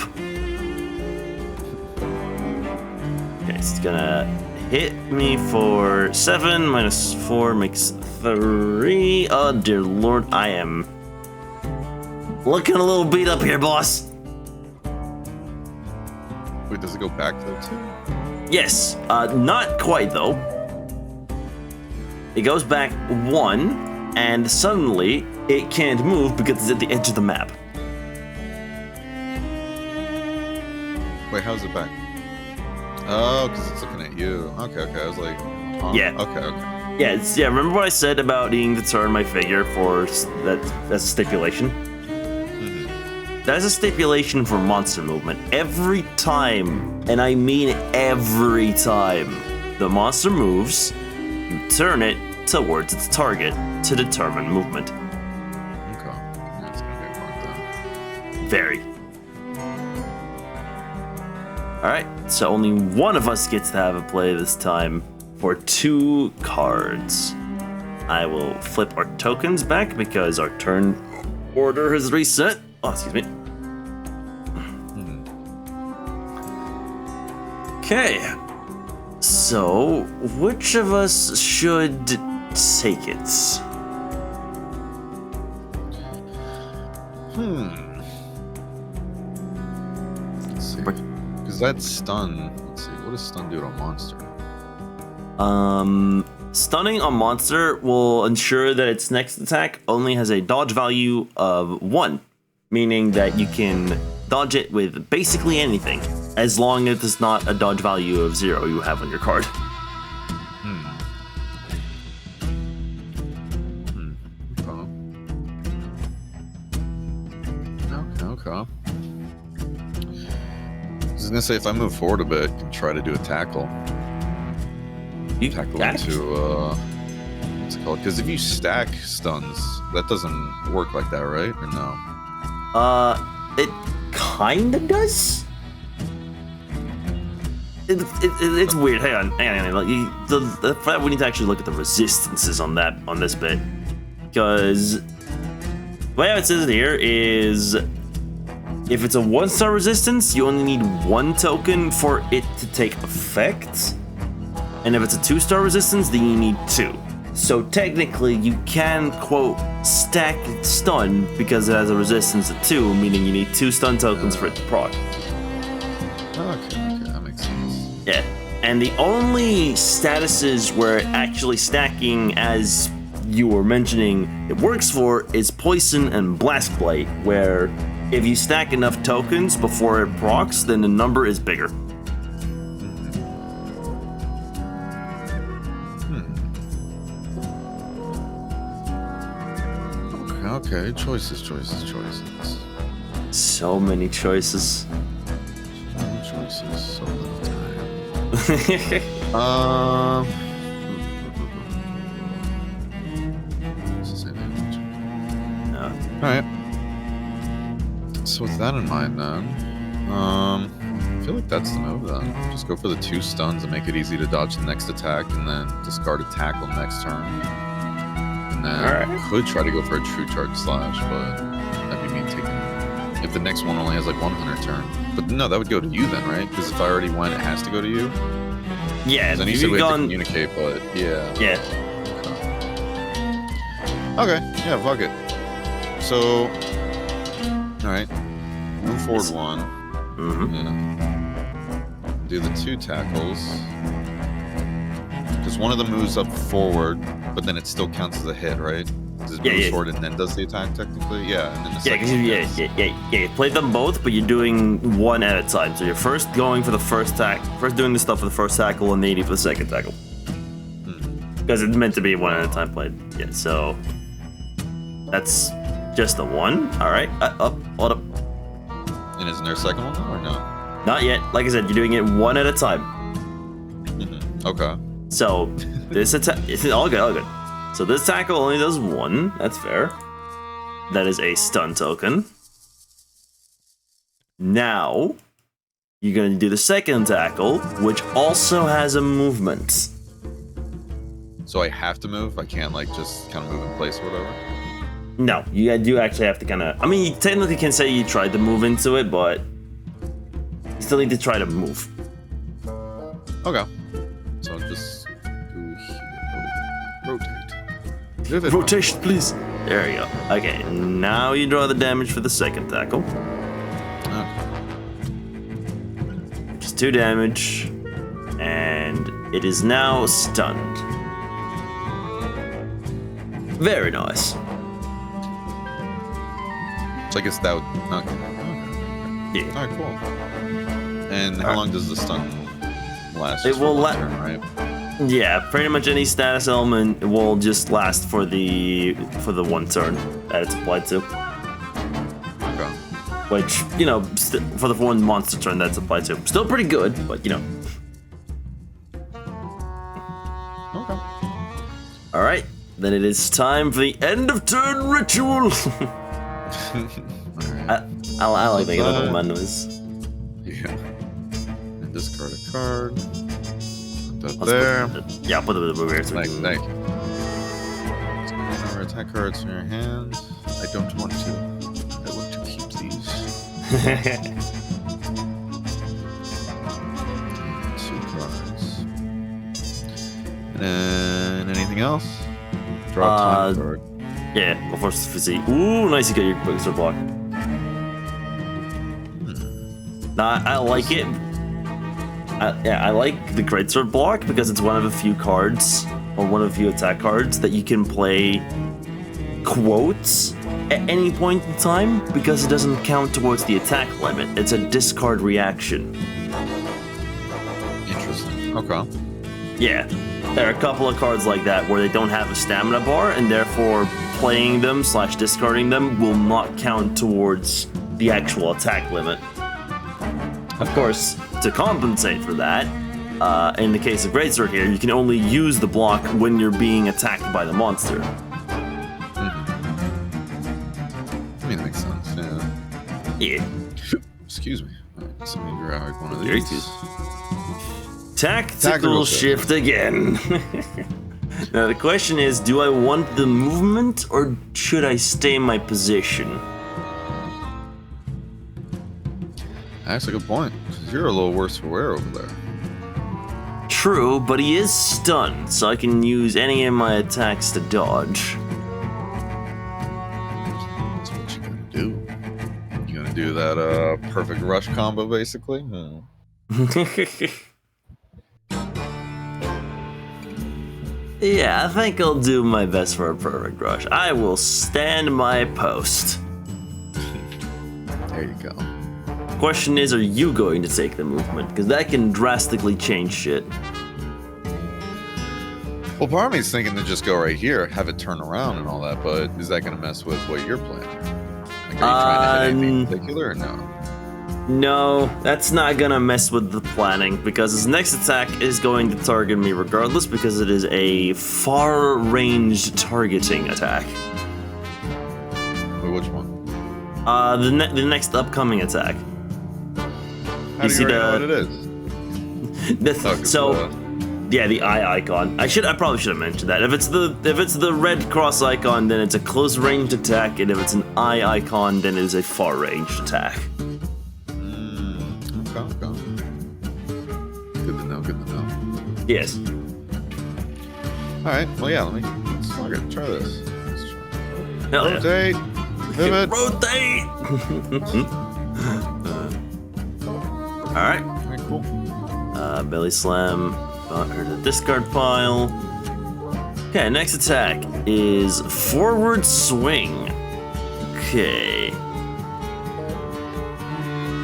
It's gonna hit me for 7, -4 makes 3. Oh dear lord, I am looking a little beat up here, boss. Wait, does it go back though too? Yes, not quite though. It goes back 1, and suddenly it can't move because it's at the edge of the map. Wait, how's it back? Oh, because it's looking at you. Okay, I was like, huh? Yeah. Okay. Yeah, remember what I said about needing to turn my figure for that? That's a stipulation. That's a stipulation for monster movement. Every time, and I mean every time, the monster moves, you turn it towards its target to determine movement. Okay. That's gonna be important then. Very. Alright, so only one of us gets to have a play this time for 2 cards. I will flip our tokens back because our turn order has reset. Oh, excuse me. Okay. So, which of us should take it? Let's see. Because that's stun. Let's see. What does stun do to a monster? Stunning a monster will ensure that its next attack only has a dodge value of 1, meaning that you can dodge it with basically anything, as long as it's not a dodge value of 0 you have on your card. Okay. I was gonna say, if I move forward a bit, I can try to do a tackle. You Tackle into, what's it called? Because if you stack stuns, that doesn't work like that, right? Or no? It kinda does. It's weird. Hang on. Like, we need to actually look at the resistances on this bit, because the way it says it here is, if it's a 1-star resistance, you only need 1 token for it to take effect, and if it's a 2-star resistance, then you need 2. So technically, you can, quote, stack stun because it has a resistance of 2, meaning you need 2 stun tokens for it to proc. Okay, that makes sense. Yeah, and the only statuses where actually stacking, as you were mentioning, it works for is Poison and Blast Blight, where if you stack enough tokens before it procs, then the number is bigger. Okay, choices. So many choices. So little time. Alright. So with that in mind then, I feel like that's the move then. Just go for the 2 stuns and make it easy to dodge the next attack, and then discard a tackle next turn. And then could try to go for a true charge slash, but that'd be me taking, if the next one only has like 100 turn. But no, that would go to you then, right? Because if I already went, it has to go to you. Yeah, then you said we have to communicate, but yeah. Yeah. Okay, yeah, fuck it. So, alright. Move forward 1. Yeah. Do the 2 tackles. Just one of them moves up forward, but then it still counts as a hit, right? Does it move forward and then does the attack technically? Yeah, and then the second you play them both, but you're doing one at a time. So you're first going for the first doing the stuff for the first tackle, and then you do for the second tackle. Because it's meant to be one at a time played. Yeah, so that's just the one. All right, hold up. And isn't there a second one or no? Not yet. Like I said, you're doing it one at a time. Okay. So this attack, it's all good. So this tackle only does 1. That's fair. That is a stun token. Now you're gonna do the second tackle, which also has a movement. So I have to move? I can't like just kind of move in place or whatever? No, you do actually have to kind of. I mean, you technically can say you tried to move into it, but you still need to try to move. Okay. So just go here. Rotate. Rotation, please. There you go. Okay, now you draw the damage for the second tackle. Just 2 damage, and it is now stunned. Very nice. So I guess that would. Okay. Yeah. All right, cool. And how long does the stun last? It will last. Right? Yeah, pretty much any status element will just last for the 1 turn that it's applied to. Okay. Which, you know, for the 1 monster turn that's applied to. Still pretty good, but you know. Okay. Alright, then it is time for the end of turn ritual. Right. I like making little menus. Yeah. discard a card. Put that there. Yeah, put it over here. So Thank you. Whenever attack cards in your hand, I don't want to. I want to keep these. 2 cards. And then anything else? Draw a time card. Yeah, go first to see. Ooh, nice, you got your quick block. Nah, I like it. I like the Great Sword block because it's one of a few cards, or one of a few attack cards, that you can play quotes at any point in time because it doesn't count towards the attack limit. It's a discard reaction. Interesting. Okay. Yeah, there are a couple of cards like that where they don't have a stamina bar, and therefore playing them / discarding them will not count towards the actual attack limit. Of course, to compensate for that, in the case of Greatsword here, you can only use the block when you're being attacked by the monster. I mean, that makes sense, yeah. Yeah. Excuse me. Alright, so let me grab one of these. Tactical shift again. Now the question is, do I want the movement or should I stay in my position? That's a good point. You're a little worse for wear over there. True, but he is stunned, so I can use any of my attacks to dodge. That's what you're gonna do. You're gonna do that perfect rush combo, basically? Yeah, I think I'll do my best for a perfect rush. I will stand my post. There you go. Question is, are you going to take the movement? Because that can drastically change shit. Well, part of me is thinking to just go right here, have it turn around and all that, but is that going to mess with what you're planning? Like, are you trying to hit anything in particular or no? No, that's not gonna mess with the planning, because his next attack is going to target me regardless, because it is a far-range targeting attack. Wait, which one? The next upcoming attack. How do you already know what it is? Yeah, the eye icon. I probably should have mentioned that. If it's the red cross icon, then it's a close ranged attack, and if it's an eye icon, then it is a far ranged attack. Okay. Good to know. Yes. All right. Well, yeah. Let's try this. Let's try. Rotate. Pivot. Rotate. All right. Cool. Belly slam. Got her to the discard pile. Okay, next attack is forward swing. Okay.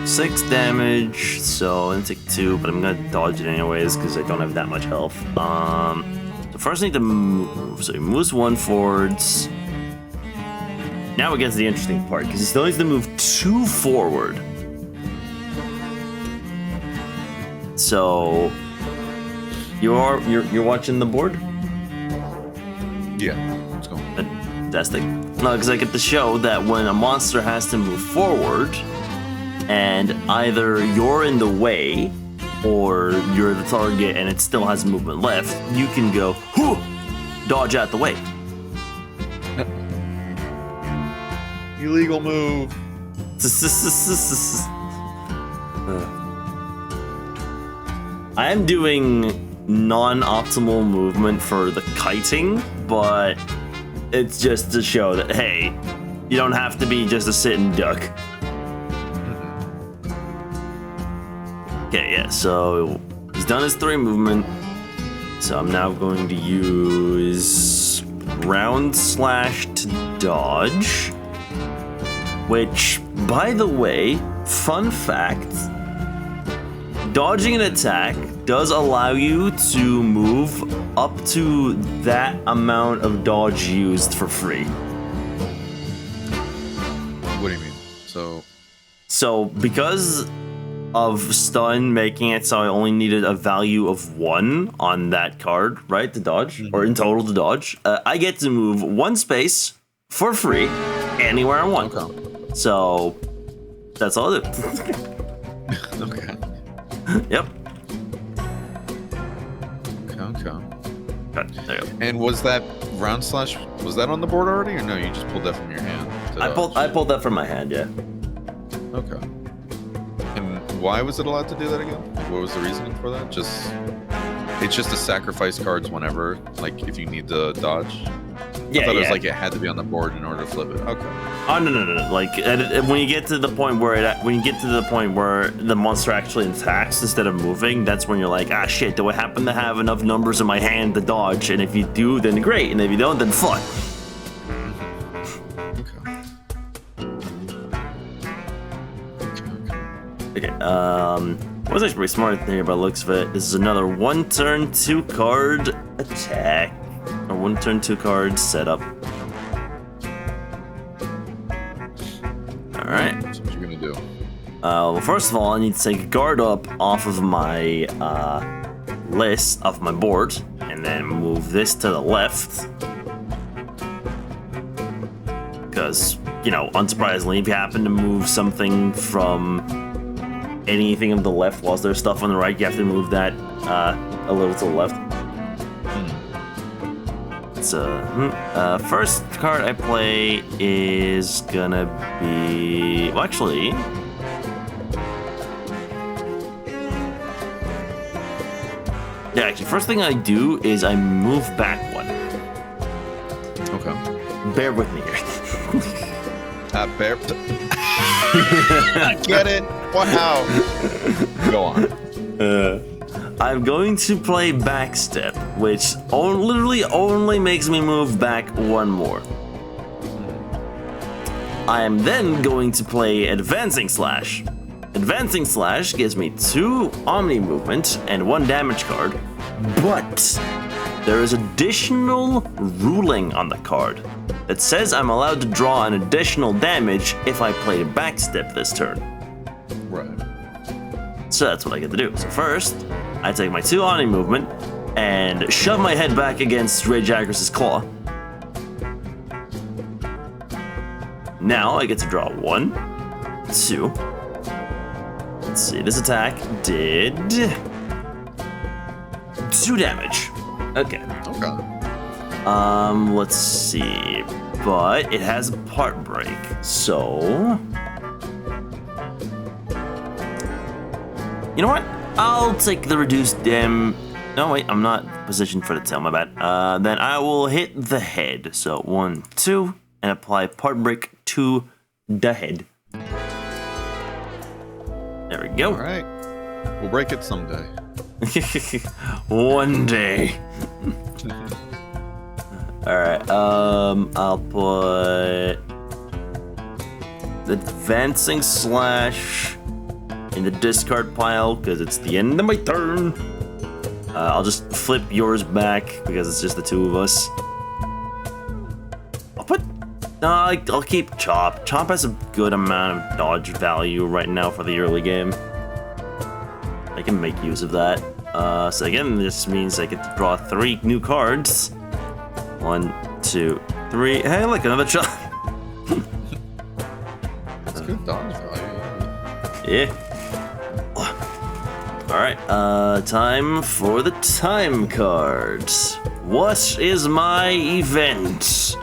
6 damage, so I'm gonna take 2, but I'm gonna dodge it anyways because I don't have that much health. So first I need to move. So he moves 1 forwards. Now it gets the interesting part because he still needs to move 2 forward. So you're watching the board? Yeah. Let's go. Fantastic. No, because I get to show that when a monster has to move forward, and either you're in the way or you're the target and it still has movement left, you can go, whoo, dodge out the way. Illegal move. I am doing non-optimal movement for the kiting, but it's just to show that, hey, you don't have to be just a sitting duck. Okay, yeah, so he's done his 3 movement. So I'm now going to use round slash to dodge. Which, by the way, fun fact, dodging an attack does allow you to move up to that amount of dodge used for free. What do you mean? So because of stun making it so I only needed a value of 1 on that card, right, to dodge, or in total to dodge, I get to move 1 space for free anywhere I want. Okay. So that's all I do. Okay. Yep. Okay. There you go. And was that round slash, was that on the board already, or no? You just pulled that from your hand? I pulled that from my hand, yeah. Okay. And why was it allowed to do that again? What was the reasoning for that? It's just to sacrifice cards whenever, like if you need to dodge. Yeah, I thought it was like it had to be on the board in order to flip it. Okay. Oh no! Like when you get to the point where the monster actually attacks instead of moving, that's when you're like, ah shit, do I happen to have enough numbers in my hand to dodge? And if you do, then great, and if you don't, then fuck. Okay. What's actually pretty smart here by the looks of it. This is another 1 turn 2 card attack. Or 1 turn 2 card setup. Alright. So what you gonna do? Well, first of all, I need to take a guard up off of my list, off my board, and then move this to the left. Because, you know, unsurprisingly, if you happen to move something from anything on the left whilst there's stuff on the right, you have to move that a little to the left. So, first card I play is gonna be... Well, actually... Yeah, actually, first thing I do is I move back 1. Okay. Bear with me here. Bear. Get it? Wow. Go on. I'm going to play backstep, which literally only makes me move back 1 more. I am then going to play advancing slash. Advancing slash gives me 2 omni movement and 1 damage card, but there is additional ruling on the card that says I'm allowed to draw an additional damage if I play backstep this turn. Right. So that's what I get to do. So first, I take my 2 omni movement and shove my head back against Jagras' claw. Now I get to draw 1, 2. Let's see, this attack did 2 damage. Okay. Okay. Let's see. But it has a part break, so... You know what? I'll take the reduced dam... No, wait, I'm not positioned for the tail, my bad. Then I will hit the head. So 1, 2, and apply part break to the head. There we go. All right. We'll break it someday. One day. Alright, I'll put the advancing slash in the discard pile because it's the end of my turn. I'll just flip yours back because it's just the 2 of us. I'll keep Chop. Chop has a good amount of dodge value right now for the early game. I can make use of that. So again, this means I get to draw 3 new cards. 1, 2, 3. Hey, look, another Chop. That's good dodge value. Yeah. Alright, time for the time cards. What is my event?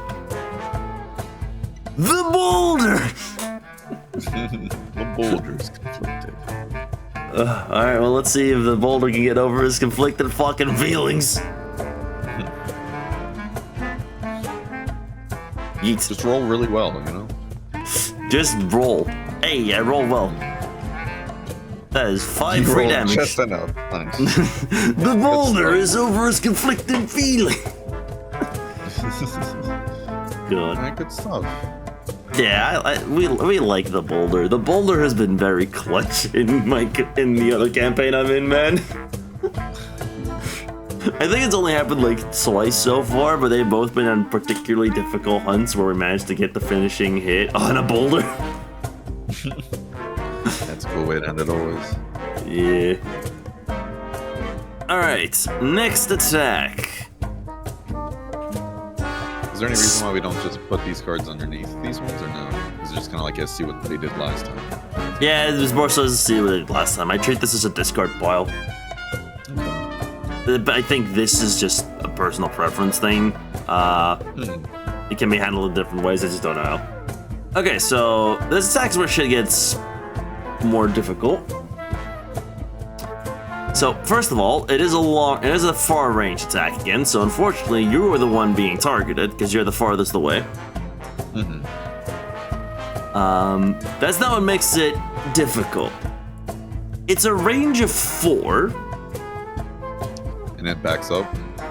The boulder! The boulder's conflicted. Alright, well, let's see if the boulder can get over his conflicted fucking feelings. Yeet. Just roll really well, you know? Just roll. Hey, I roll well. That is 5 free damage. Just enough. Nice. The boulder is over his conflicted feeling. Good. Alright, good stuff. Yeah, we like the boulder. The boulder has been very clutch in the other campaign I'm in, man. I think it's only happened like twice so far, but they've both been on particularly difficult hunts where we managed to get the finishing hit on a boulder. That's a cool way to end it always. Yeah. Alright, next attack. Is there any reason why we don't just put these cards underneath these ones, or no? Is it just kind of like, let's see what they did last time? Yeah, it was more so to see what it did last time. I treat this as a discard pile. But I think this is just a personal preference thing. It can be handled in different ways, I just don't know how. Okay, so this attack's where shit gets more difficult. So, first of all, it is a far range attack again, so unfortunately you were the one being targeted, because you're the farthest away. That's not what makes it difficult. It's a range of 4. And it backs up,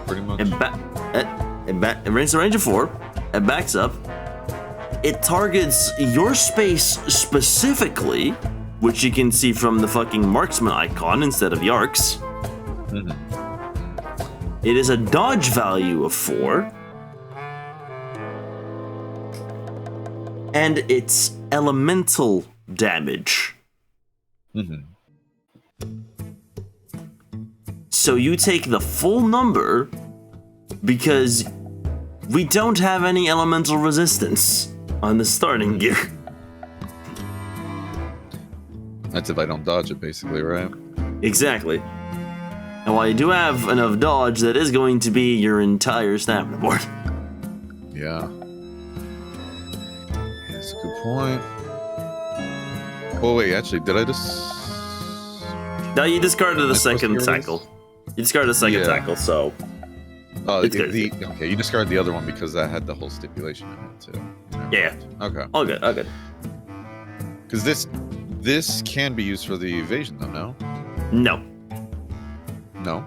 pretty much. It ranges a range of 4. It backs up. It targets your space specifically, which you can see from the fucking marksman icon instead of Yark's. It is a dodge value of 4. And it's elemental damage. So you take the full number because we don't have any elemental resistance on the starting gear. That's if I don't dodge it, basically, right? Exactly. And while you do have enough dodge, that is going to be your entire stamina board. Yeah. That's a good point. Oh, wait, actually, did I just... No, you discarded the Am I supposed to second get rid of tackle. You discarded the second tackle, so... It's good. Okay, you discarded the other one because that had the whole stipulation in it, too. Yeah. Okay. All good, all good. Because this can be used for the evasion, though, no? No. No?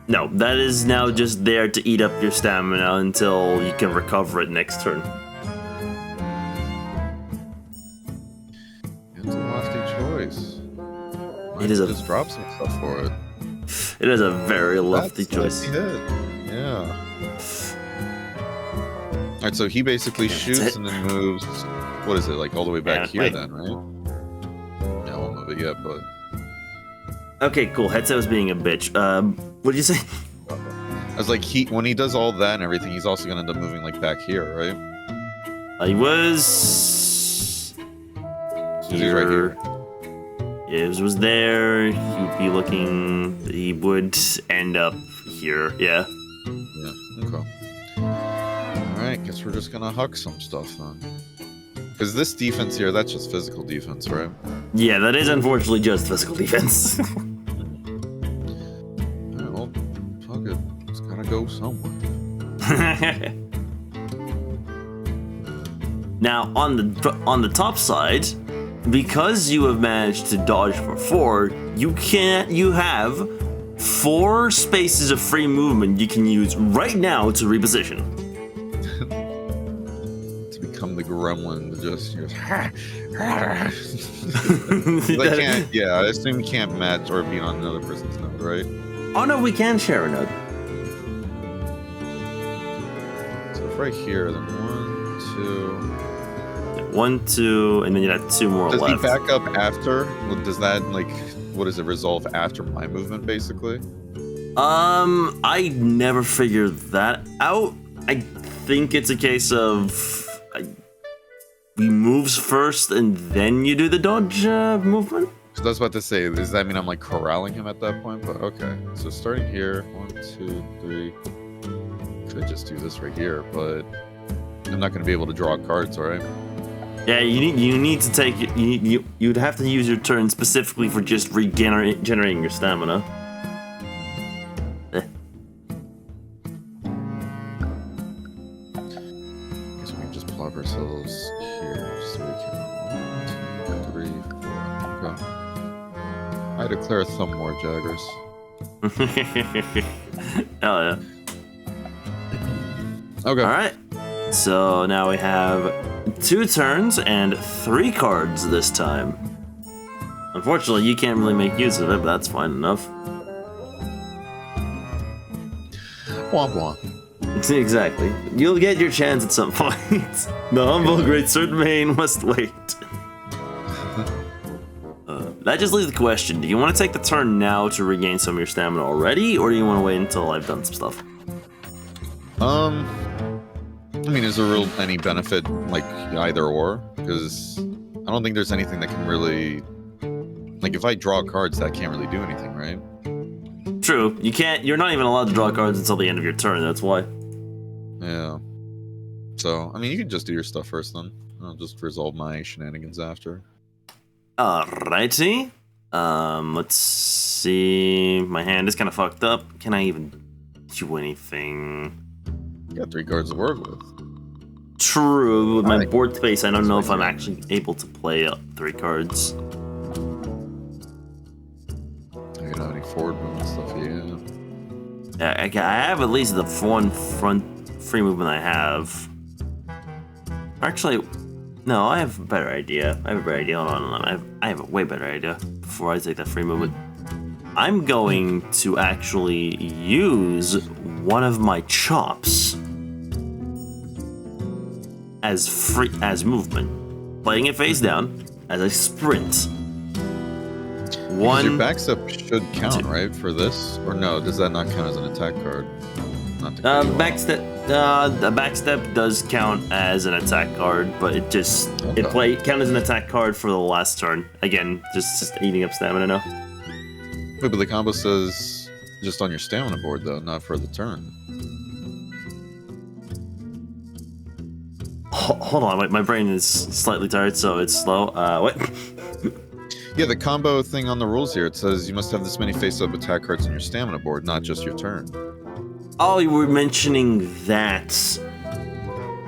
No, that is now just there to eat up your stamina until you can recover it next turn. It's a lofty choice. It is a... Just drop some stuff for it. It is a very lofty choice. That's a hit. Yeah. Alright, so he basically shoots and then moves... What is it, like all the way back here then, right? Yeah, I won't move it yet, but... Okay, cool. Headset was being a bitch. What did you say? I was like, when he does all that and everything, he's also gonna end up moving like back here, right? He was... He's right here. It was there. He would be looking... He would end up here, yeah. Yeah, okay. Alright, guess we're just gonna huck some stuff then. Because this defense here, that's just physical defense, right? Yeah, that is unfortunately just physical defense. Alright, well, fuck it. It's gotta go somewhere. Now, on the top side, because you have managed to dodge for 4, you have 4 spaces of free movement you can use right now to reposition. To become the gremlin, to just I can't. Yeah, I assume you can't match or be on another person's node, right? Oh no, we can share a node. So if right here, then 1, 2. 1, 2, and then you have 2 more Does left. he back up after? Does that what does it resolve after my movement, basically? I never figured that out. I think it's a case of he moves first and then you do the dodge movement. Because I was about to say, does that mean I'm like corralling him at that point? But okay, so starting here, 1, 2, 3. Could just do this right here, but I'm not going to be able to draw cards, all right? Yeah, you need to take you'd have to use your turn specifically for just regenerating your stamina. Guess we can just plop ourselves here so we can 1, 2, 3, 4. Okay. I declare thumb war, Jagras. Hell yeah. Okay. Alright. So now we have 2 turns and 3 cards this time. Unfortunately, you can't really make use of it, but that's fine enough. Womp womp. Exactly. You'll get your chance at some point. The humble great Sir Main must wait. That just leaves the question, do you want to take the turn now to regain some of your stamina already, or do you want to wait until I've done some stuff? I mean, is there any benefit, like, either or? Because I don't think there's anything that can really Like, if I draw cards, that can't really do anything, right? True. You can't. You're not even allowed to draw cards until the end of your turn. That's why. Yeah. So, I mean, you can just do your stuff first, then. I'll just resolve my shenanigans after. Alrighty. Let's see. My hand is kind of fucked up. Can I even do anything? You got 3 cards to work with. True. With my board space, I don't know if I'm actually able to play up 3 cards. You don't have any forward movement stuff, yeah. I have at least the one front free movement I have. Actually, no, I have a better idea. Hold on. I have a way better idea before I take that free movement. I'm going to actually use one of my chops as movement, playing it face down as I sprint. Because your backstep should count, right, for this? Or no, does that not count as an attack card? Not to cut you off. The backstep does count as an attack card, but it just count as an attack card for the last turn. Again, just eating up stamina now. Wait, but the combo says just on your stamina board though, not for the turn. Hold on, wait, my brain is slightly tired, so it's slow. What? Yeah, the combo thing on the rules here, it says you must have this many face-up attack cards on your stamina board, not just your turn. Oh, you were mentioning that.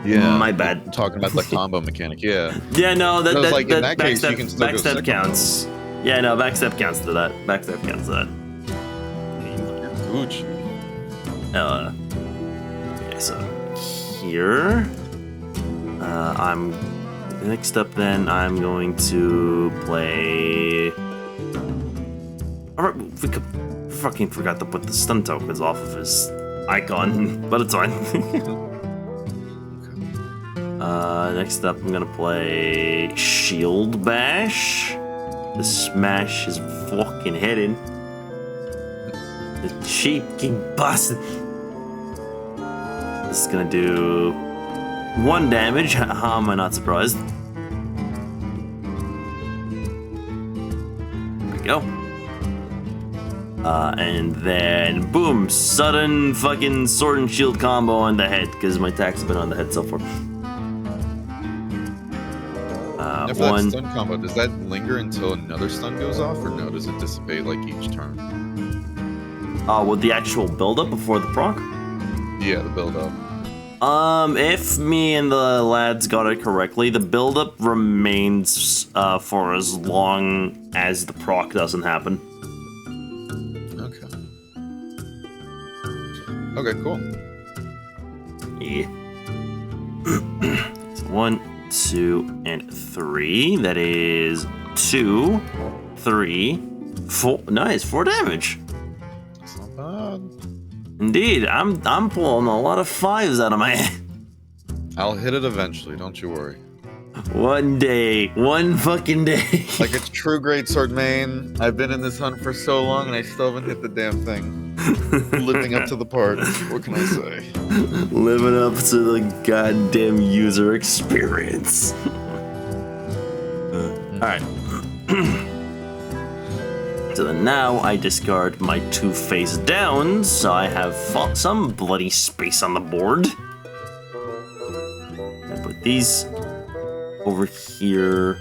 Yeah. My bad. I'm talking about the combo mechanic, yeah. Yeah, no, in that case, you can still go backstep counts. Yeah, no, backstep counts to that. Backstep counts to that. Gucci. Okay, so here, next up then, I'm going to play... We fucking forgot to put the stun tokens off of his icon, but it's fine. Next up, I'm gonna play Shield Bash to smash his fucking head in. The cheeky bastard. This is gonna do 1 damage. How am I not surprised? There we go. And then, boom, sudden fucking sword and shield combo on the head, because my attacks have been on the head so far. Now for that stun combo, does that linger until another stun goes off, or no, does it dissipate like each turn? With the actual build-up before the proc? Yeah, the build-up. If me and the lads got it correctly, the build-up remains for as long as the proc doesn't happen. Okay, cool. Yeah. So 1, 2, and 3. That is 2, 3, 4. Nice, 4 damage. That's not bad. Indeed, I'm pulling a lot of 5s out of my head. I'll hit it eventually, don't you worry. One day, one fucking day. Like a true greatsword main, I've been in this hunt for so long and I still haven't hit the damn thing. Living up to the part. What can I say? Living up to the goddamn user experience. Alright. So then now I discard my 2 face downs, so I have some bloody space on the board. I put these over here.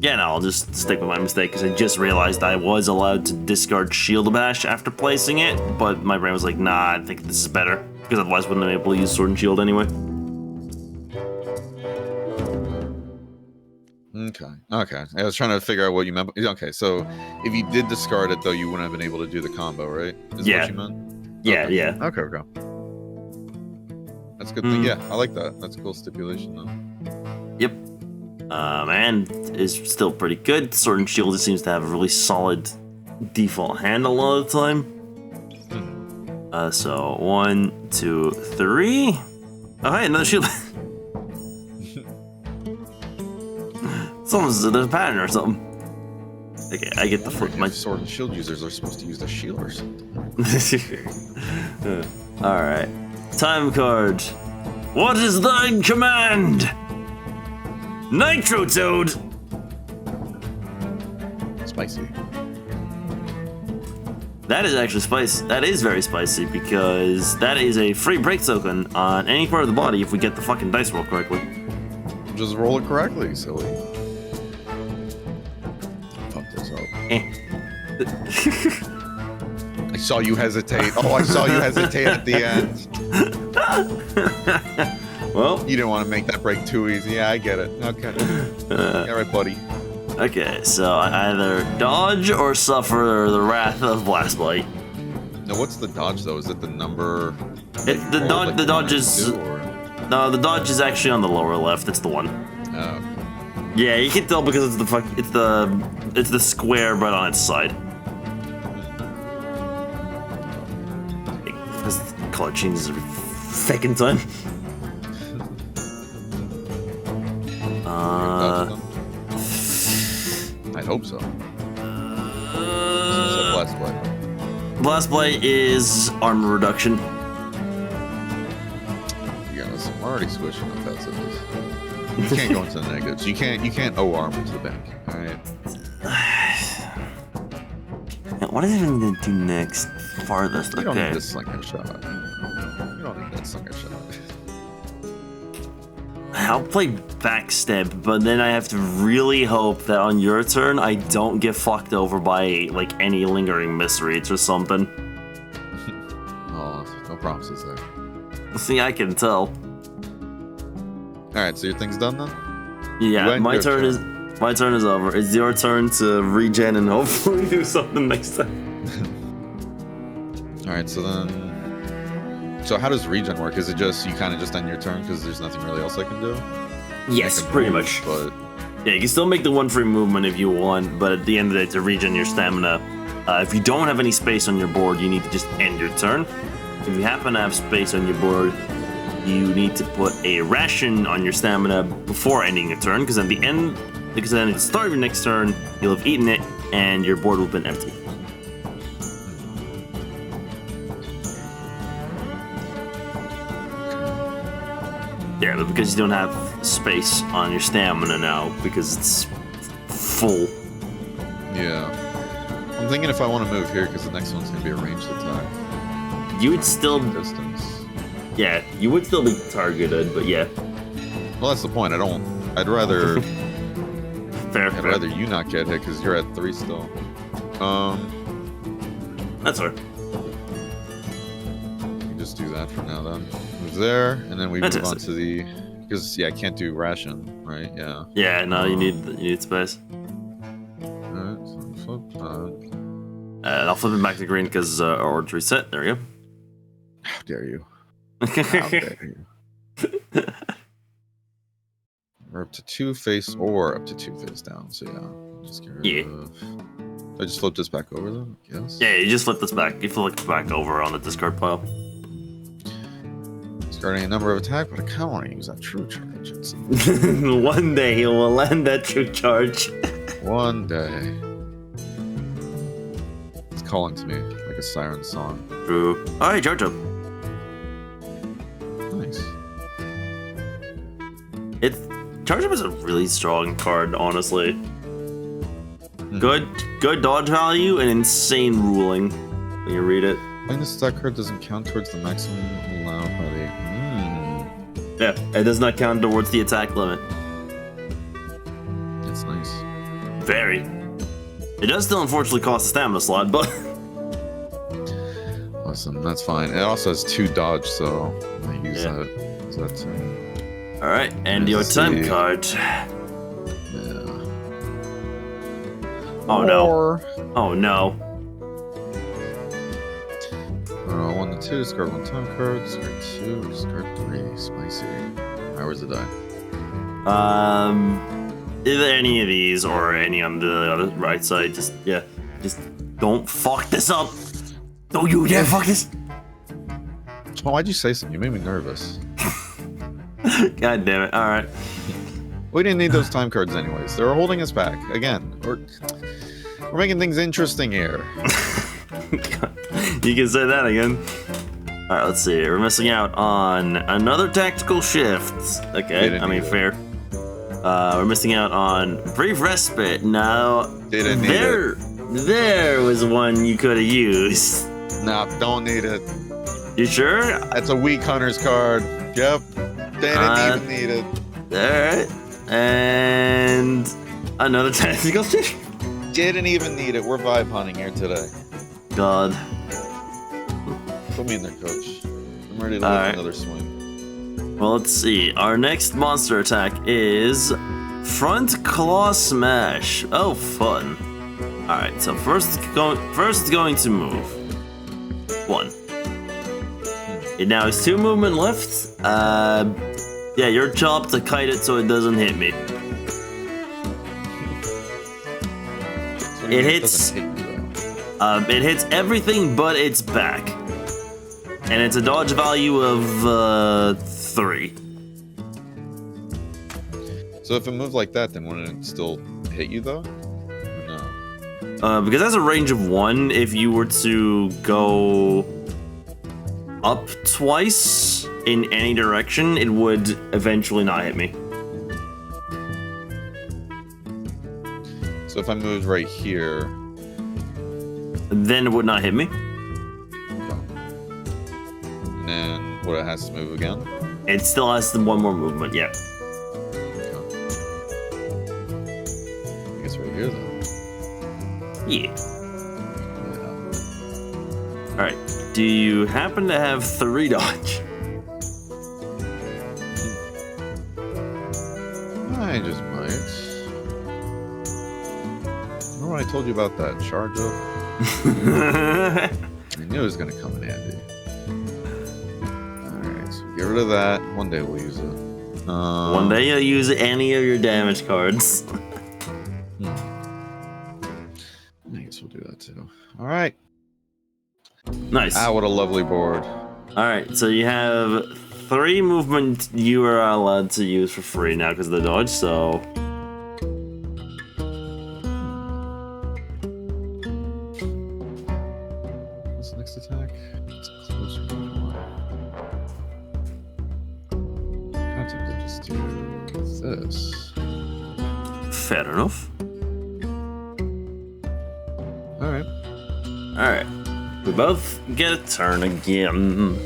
Yeah, no, I'll just stick with my mistake because I just realized I was allowed to discard Shield Bash after placing it, but my brain was like, nah, I think this is better because otherwise I wouldn't have been able to use Sword and Shield anyway. Okay. I was trying to figure out what you meant. Okay, so if you did discard it, though, you wouldn't have been able to do the combo, right? Is Yeah. what you meant? Yeah, Okay. yeah. Okay. That's a good thing. Yeah, I like that. That's a cool stipulation, though. Yep. And is still pretty good. Sword and Shield seems to have a really solid default hand a lot of the time. So 1, 2, 3. Oh, hey, another shield. There's a pattern or something. Okay, I get the flip. My sword and shield users are supposed to use the shield or something. Alright. Time card. What is thine command? Nitro Toad! Spicy. That is actually spicy. That is very spicy because that is a free break token on any part of the body if we get the fucking dice roll correctly. Just roll it correctly, silly. Fuck this up. I saw you hesitate. Oh, I saw you hesitate at the end. Well, You didn't want to make that break too easy. Yeah, I get it. Okay. Yeah, right, buddy. okay, so I either dodge or suffer the wrath of Blast Blight. Now, what's the dodge though? Is it the number? The dodge is no, the dodge is actually on the lower left. It's the one. Oh. Yeah, you can tell because it's the square right on its side. Because the color changes every second time. I hope so. Blast Blight. Blast Blight is armor reduction. Yeah, listen, we're already squishing up as it is. You can't go into the negatives. You can't owe armor to the bank. All right. What is it even gonna do next? Farthest. You don't Okay. need this slinger shot. You don't need that slinger shot. I'll play backstab, but then I have to really hope that on your turn I don't get fucked over by like any lingering misreads or something. Oh, no promises there. See, I can tell. All right, so your thing's done then. Yeah, When my your turn is over. It's your turn to regen and hopefully do something next time. All right, so then. So how does regen work? Is it just you kind of just end your turn because there's nothing really else I can do? Yes, I can pretty move, much. But Yeah, you can still make the one free movement if you want, but at the end of the day, to regen your stamina, if you don't have any space on your board, you need to just end your turn. If you happen to have space on your board, you need to put a ration on your stamina before ending your turn, because at the start of your next turn, you'll have eaten it, and your board will have been empty. Yeah, but because you don't have space on your stamina now, because it's full. yeah, I'm thinking if I want to move here because the next one's gonna be a ranged attack. You would still, Distance. yeah, you would still be targeted, but yeah. Well, that's the point. I'd rather. Fair, I'd fair. rather you not get hit because you're at 3 still. That's fair. You just do that for now then. Move there, and then we move on Fantastic. to the. Because yeah, I can't do ration, right? Yeah. Yeah, no, you need space. Alright, so flip that. And I'll flip it back to green because order's reset. There we How dare you? go. How dare you? We're up to 2 face or up to 2 face down. So yeah, just get rid Yeah. of. I just flip this back over then. Yes. Yeah, you just flip this back. You flip it back over on the discard pile. Discarding a number of attack, but I kind of want to use that true charge. It's One day he will land that true charge. one day. It's calling to me like a siren song. True. All right, Jojo. Nice. Charge Up is a really strong card, honestly. Good dodge value and insane ruling when you read it. Playing this attack card doesn't count towards the maximum allowed by the. Yeah, it does not count towards the attack limit. That's nice. Very. It does still unfortunately cost a stamina slot, but Awesome, that's fine. It also has 2 dodge, so I use Yeah. that. Use that too. all right. And your Let's time see. card. Yeah. Oh no. Or, Oh no. 1 to 2, discard 1 time card, discard 2, discard 3. Spicy. Alright, where's the die? Either any of these or any on the other right side. Just don't fuck this up. Don't you dare fuck this. Oh, why'd you say something? You made me nervous. God damn it. All right. We didn't need those time cards anyways. They were holding us back. Again, we're making things interesting here. You can say that again. All right, let's see. We're missing out on another tactical shift. Okay, didn't I mean need it. fair. We're missing out on Brief Respite. Now, Didn't need there was one you could have used. Nah, don't need it. You sure? That's a weak hunter's card. Yep. Didn't even need it. Alright. And another tactical stick. Didn't even need it. We're vibe hunting here today. God. Put me in there, coach. I'm ready to lift another swing. Well, let's see. Our next monster attack is Front Claw Smash. Oh, fun. Alright, so first it's going to move. 1. It now has 2 movement left. Yeah, your job to kite it so it doesn't hit me. It hits. It hits everything but its back, and it's a dodge value of 3. So if it moved like that, then wouldn't it still hit you though? No. Because that's a range of 1. If you were to go up twice in any direction, it would eventually not hit me. So if I moved right here, then it would not hit me. and then what, it has to move again? It still has 1 more movement, yeah. I guess right here then. Yeah. Alright, do you happen to have 3 dodge? I just might. Remember when I told you about that charge up? I knew it was going to come in handy. Alright, so get rid of that. One day we'll use it. One day you'll use any of your damage cards. I guess we'll do that too. Alright. Nice. Ah, what a lovely board. Alright, so you have 3 movement you are allowed to use for free now because of the dodge, so... What's the next attack? It's closer to 1. I'm tempted to just do this. Fair enough. Alright. Alright. We both get a turn again.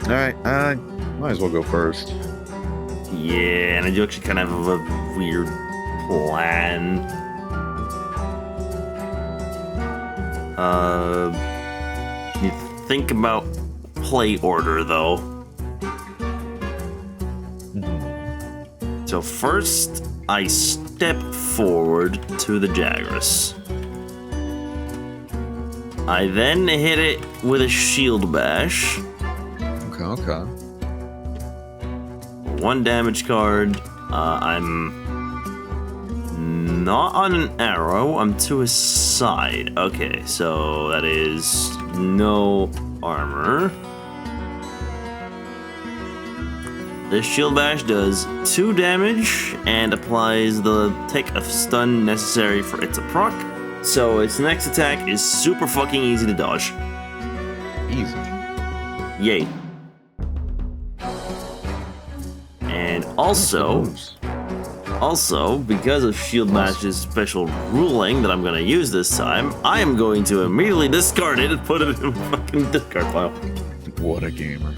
Alright, might as well go first. Yeah, and I do actually kind of have a weird plan. You think about play order though. So first, I step forward to the Jagras. I then hit it with a shield bash. Okay. 1 damage card. I'm not on an arrow. I'm to his side. Okay, so that is no armor. This shield bash does 2 damage and applies the tick of stun necessary for it to proc. So its next attack is super fucking easy to dodge. Easy. Yay. And also, because of Shield Bash's special ruling that I'm going to use this time, I am going to immediately discard it and put it in a fucking discard pile. What a gamer.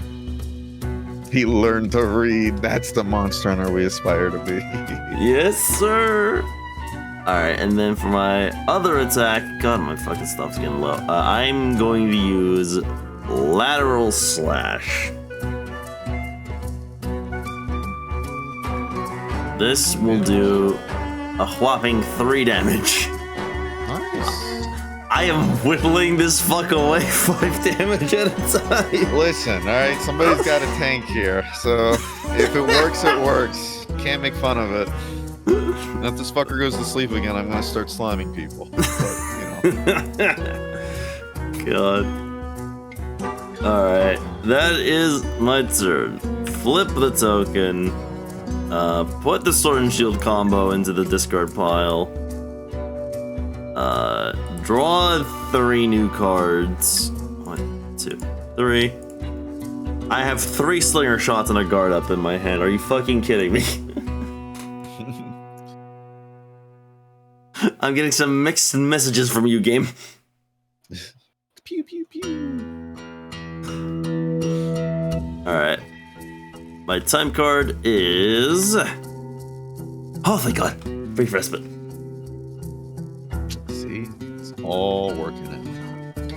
He learned to read. That's the monster hunter we aspire to be. Yes, sir. Alright, and then for my other attack, God, my fucking stuff's getting low. I'm going to use Lateral Slash. This will do a whopping 3 damage. Nice. I am whittling this fuck away 5 damage at a time. Listen, alright, somebody's got a tank here, so if it works, it works. Can't make fun of it. And if this fucker goes to sleep again, I'm gonna start slamming people. But, God. Alright, that is my turn. Flip the token. Put the Sword and Shield combo into the discard pile. Draw 3 new cards. 1, 2, 3. I have 3 slinger shots and a guard up in my hand. Are you fucking kidding me? I'm getting some mixed messages from you, game. Pew pew pew. Alright. My time card is... Oh, thank God. Brief respite. See? It's all working out.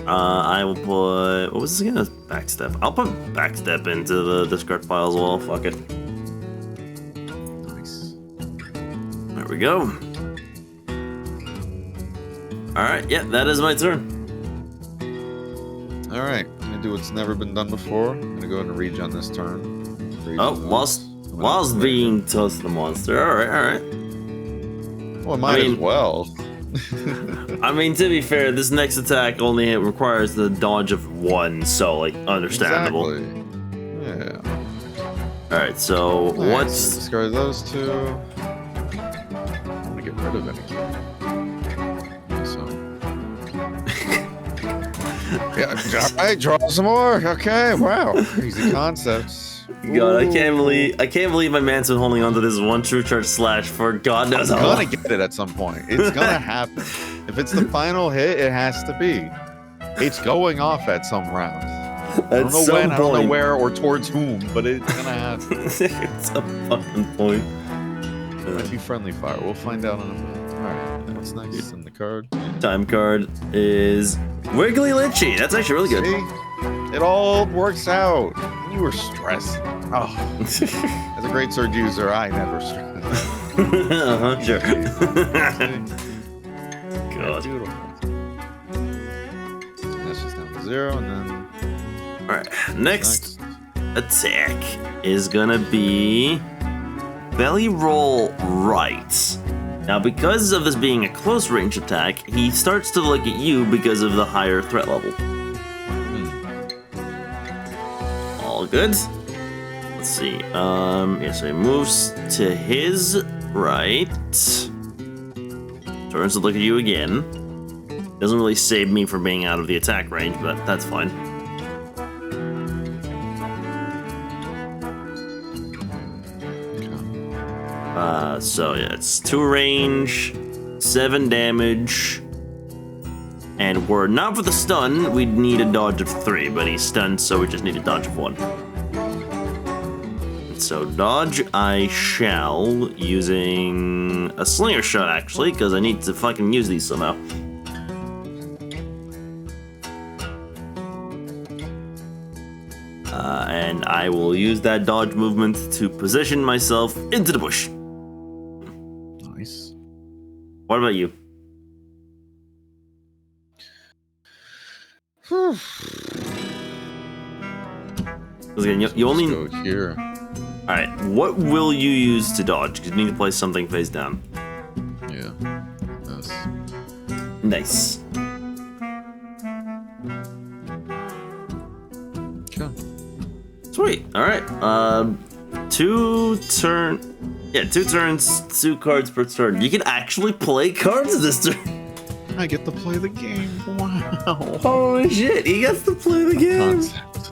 I will put... What was this again? Backstep. I'll put backstep into the discard pile as well. Fuck it. Nice. There we go. Alright, yeah, that is my turn. Alright, I'm gonna do what's never been done before. I'm gonna go ahead and regen this turn. Oh, whilst being toast the monster. Alright. Well, it might as well. I mean, to be fair, this next attack only requires the dodge of 1, so, like, understandable. Exactly. Yeah. Alright, so Nice. what's... Discard those 2. I'm gonna get rid of anything. So. Yeah, I draw some more. Okay, wow. Crazy concepts. God, I can't believe my man's been holding on to this 1 true charge slash for God knows how I'm long. gonna get it at some point. It's gonna happen. If it's the final hit, it has to be. It's going off at some round. I don't know when, I don't know where, or towards whom, but it's gonna happen. It's a fucking point. Might be friendly fire. We'll find out in a minute. Alright, what's next in the card? Time card is Wiggly Lynchy. That's actually really good. See? It all works out. You were stressed. Oh. As a great sword user, I never stress. Sure. God. Beautiful. That's just down to 0, and then... Alright, next attack is gonna be belly roll right. Now, because of this being a close range attack, he starts to look at you because of the higher threat level. All good. Let's see. Yeah, so he moves to his right. Turns to look at you again. Doesn't really save me from being out of the attack range, but that's fine. So yeah, it's 2 range, 7 damage, and were it not for the stun, we'd need a dodge of 3, but he's stunned, so we just need a dodge of 1. So dodge I shall, using a slinger shot actually, because I need to fucking use these somehow. And I will use that dodge movement to position myself into the bush. Nice. What about you? Again, you only go here. All right. What will you use to dodge? Because you need to place something face down. Yeah. Yes. Nice. Okay. Sweet. All right. 2 turns, 2 cards per turn. You can actually play cards this turn. I get to play the game. Wow. Holy shit! He gets to play the game. Concept.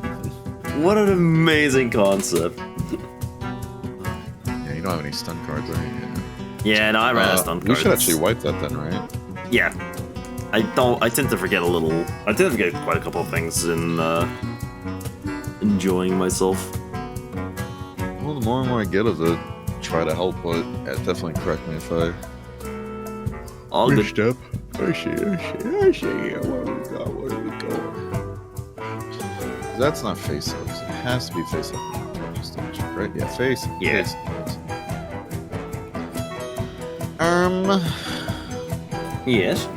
What an amazing concept. Yeah, you don't have any stun cards, right? Yeah, no, I ran out of stun cards. We should actually wipe that then, right? Yeah. I tend to forget a little. I tend to forget quite a couple of things in enjoying myself. Well, the more and more I get of it, try to help, but definitely correct me if I... All good. Step. I see. Yeah, where do we go? That's not face up. It has to be face up. Just double check, right? Yeah, face. Yeah. Face. Yes.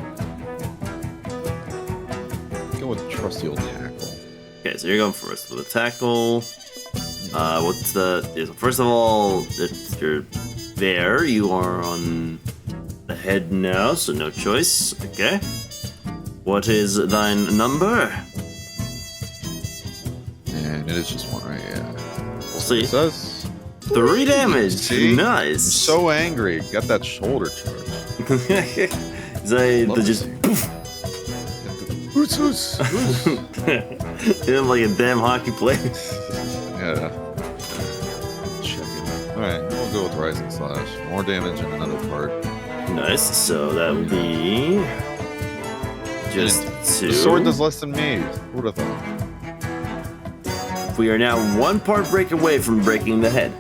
Go with trusty old tackle. Okay, so you're going first with a tackle. What's the? First of all, you're there. You are on the head now, so no choice. Okay. What is thine number? And it is just 1, right? Yeah. We'll see. It says 3 damage. See? Nice. I'm so angry. Got that shoulder charge. They Love just to see. poof. Oos. Hit him like a damn hockey player. Yeah. Check it. Alright, we'll go with Rising Slash. More damage in another part. Nice. So that would be just And 2. the sword does less than me. Who would have thought? We are now 1 part break away from breaking the head,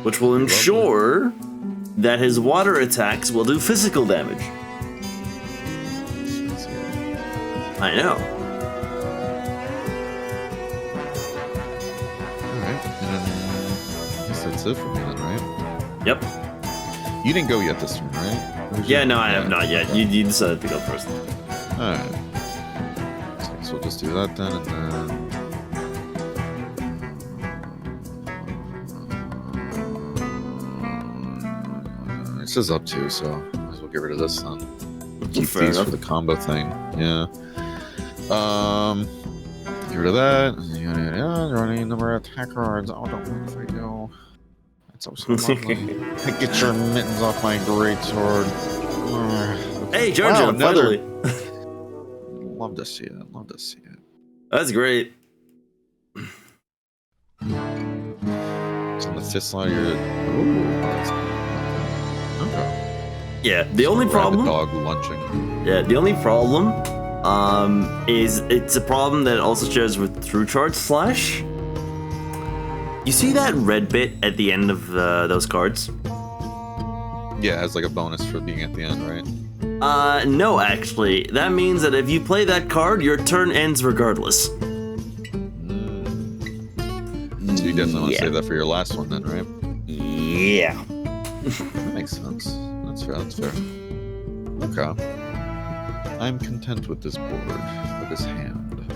which will ensure that his water attacks will do physical damage. I know. Alright, and then I guess that's it for me then, right? Yep. You didn't go yet this turn, right? Yeah, no, I have not yet. You decided to go first. Alright. So we'll just do that then, and then... This is up to, so might as well get rid of this then. Keep Fair these enough. for the combo thing. Yeah. Get rid of that. Running number of attack cards. Oh, don't mind if I do. That's also lovely. Get your mittens off my greatsword. Hey, Georgia, another. finally. Love to see it. Love to see it. That's great. It's on the fifth slot. You're. Ooh. Okay. Yeah, the only problem. Dog lunching. Yeah, the only problem is it's a problem that also shares with True Charge Slash. You see that red bit at the end of those cards? Yeah, it has like a bonus for being at the end, right? No, actually. That means that if you play that card, your turn ends regardless. So you definitely want to save that for your last one then, right? Yeah. That makes sense. That's fair, that's fair. Okay. I'm content with this board, with this hand.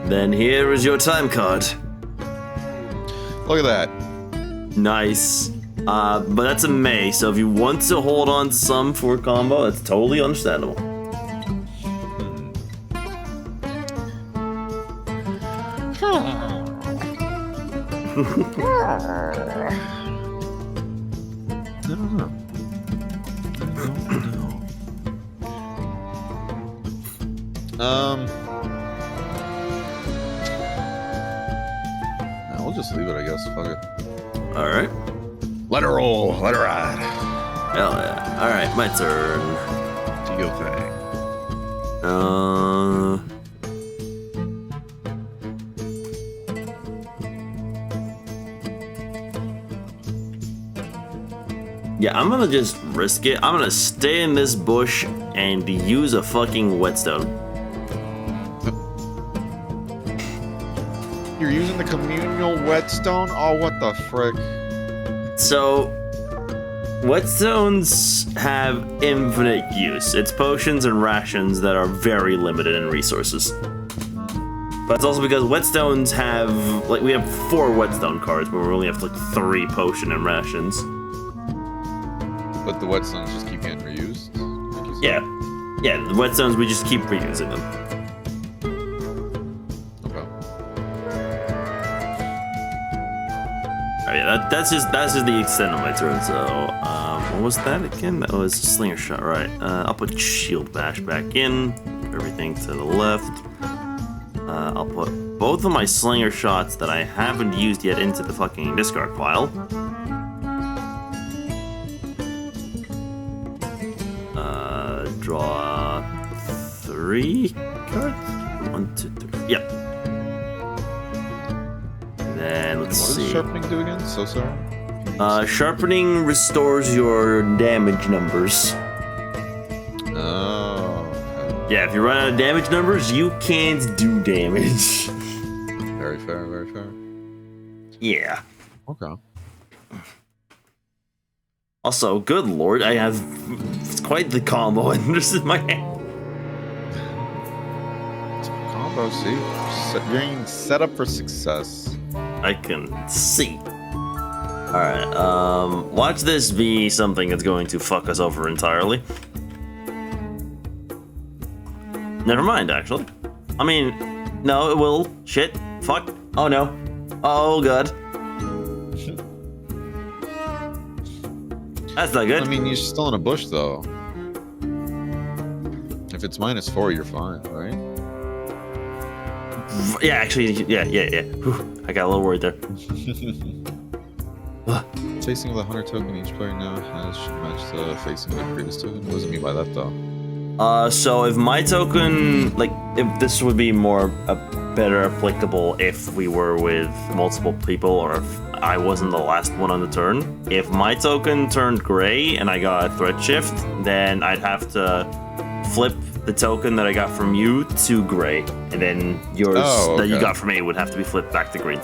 Then here is your time card. Look at that. Nice. But that's a May, so if you want to hold on to some for a combo, that's totally understandable. We'll just leave it, I guess. Fuck it. Alright. Let her roll. Let her ride. Hell yeah. Alright, my turn. Do your thing. Yeah, I'm gonna just risk it. I'm gonna stay in this bush and use a fucking whetstone. You're using the communal whetstone? Oh, what the frick? So, whetstones have infinite use. It's potions and rations that are very limited in resources. But it's also because whetstones have, like, we have 4 whetstone cards, but we only have, like, 3 potion and rations. But the whetstones just keep getting reused? Like you said? Yeah. Yeah, the whetstones, we just keep reusing them. Okay. Oh yeah, that's just the extent of my turn. So, what was that again? That was Slinger Shot, right? I'll put Shield Bash back in. Everything to the left. I'll put both of my Slinger Shots that I haven't used yet into the fucking discard pile. Draw 3 cards. 1, 2, 3. Yep. Then let's What see. does sharpening do again? So sorry. Sharpening restores your damage numbers. Oh. Okay. Yeah, if you run out of damage numbers, you can't do damage. Very fair, very fair. Yeah. Okay. Also, good lord, I have quite the combo and this is my hand. Combo, see? You're getting set up for success. I can see. Alright, watch this be something that's going to fuck us over entirely. Never mind, actually. I mean, no, it will. Shit. Fuck. Oh no. Oh god. That's not good. I mean, you're still in a bush, though. If it's -4, you're fine, right? Yeah, actually, yeah. Whew, I got a little worried there. Facing with a hunter token, each player now has should match the facing of the previous token. What does it mean by that, though? So if my token, like, if this would be more better applicable if we were with multiple people, or if I wasn't the last one on the turn. If my token turned gray and I got a threat shift, then I'd have to flip the token that I got from you to gray, and then yours that you got from me would have to be flipped back to green.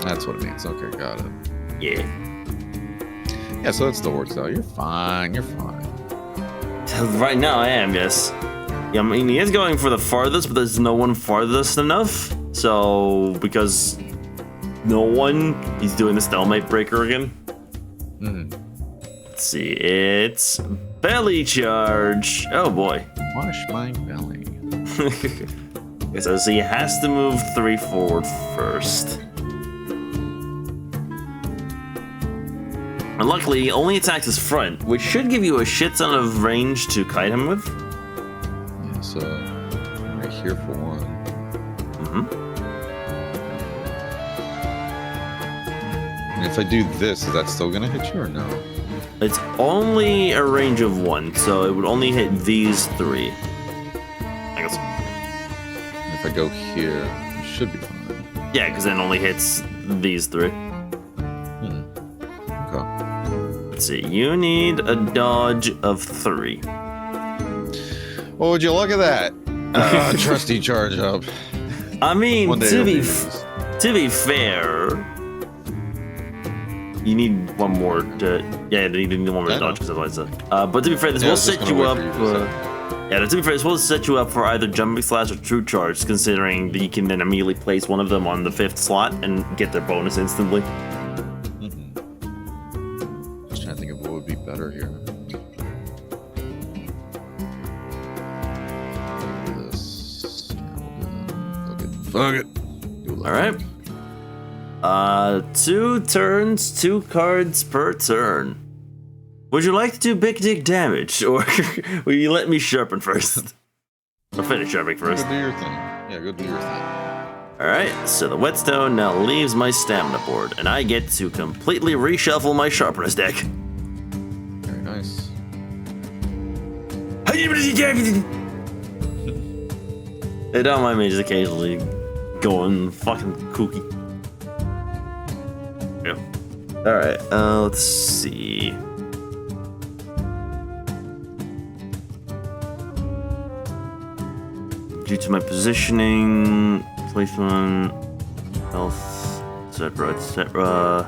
That's what it means. Okay, got it. Yeah. Yeah, so that still works out. You're fine. You're fine. Right now I am, yes. Yeah, I mean, he is going for the farthest, but there's no one farthest enough. So, because no one, he's doing the stalemate breaker again. Let's see, it's belly charge. Oh boy. Wash my belly. It says he has to move 3 forward first. And luckily, he only attacks his front, which should give you a shit ton of range to kite him with. Yeah, so right here for one. And if I do this, is that still gonna hit you or no? It's only a range of 1, so it would only hit these 3. I guess. And if I go here, it should be fine. Yeah, because then it only hits these 3. Okay. Let's see, you need a dodge of 3. Oh, would you look at that? Trusty charge up. I mean, One day to it'll be fair, you need one more to. Yeah, you need one more to dodge because otherwise. But to be fair, this will set you up. To be fair, this will set you up for either jumping slash or true charge, considering that you can then immediately place one of them on the 5th slot and get their bonus instantly. Just trying to think of what would be better here. Fuck it. All right. 2 turns, 2 cards per turn. Would you like to do big dick damage, or will you let me sharpen first? Or finish sharpening first. Go do your thing. Yeah, go do your thing. All right. So the whetstone now leaves my stamina board, and I get to completely reshuffle my sharpener's deck. Very nice. They don't mind me just occasionally going fucking kooky. Yeah. All right. Let's see. Due to my positioning, placement, health, etc.,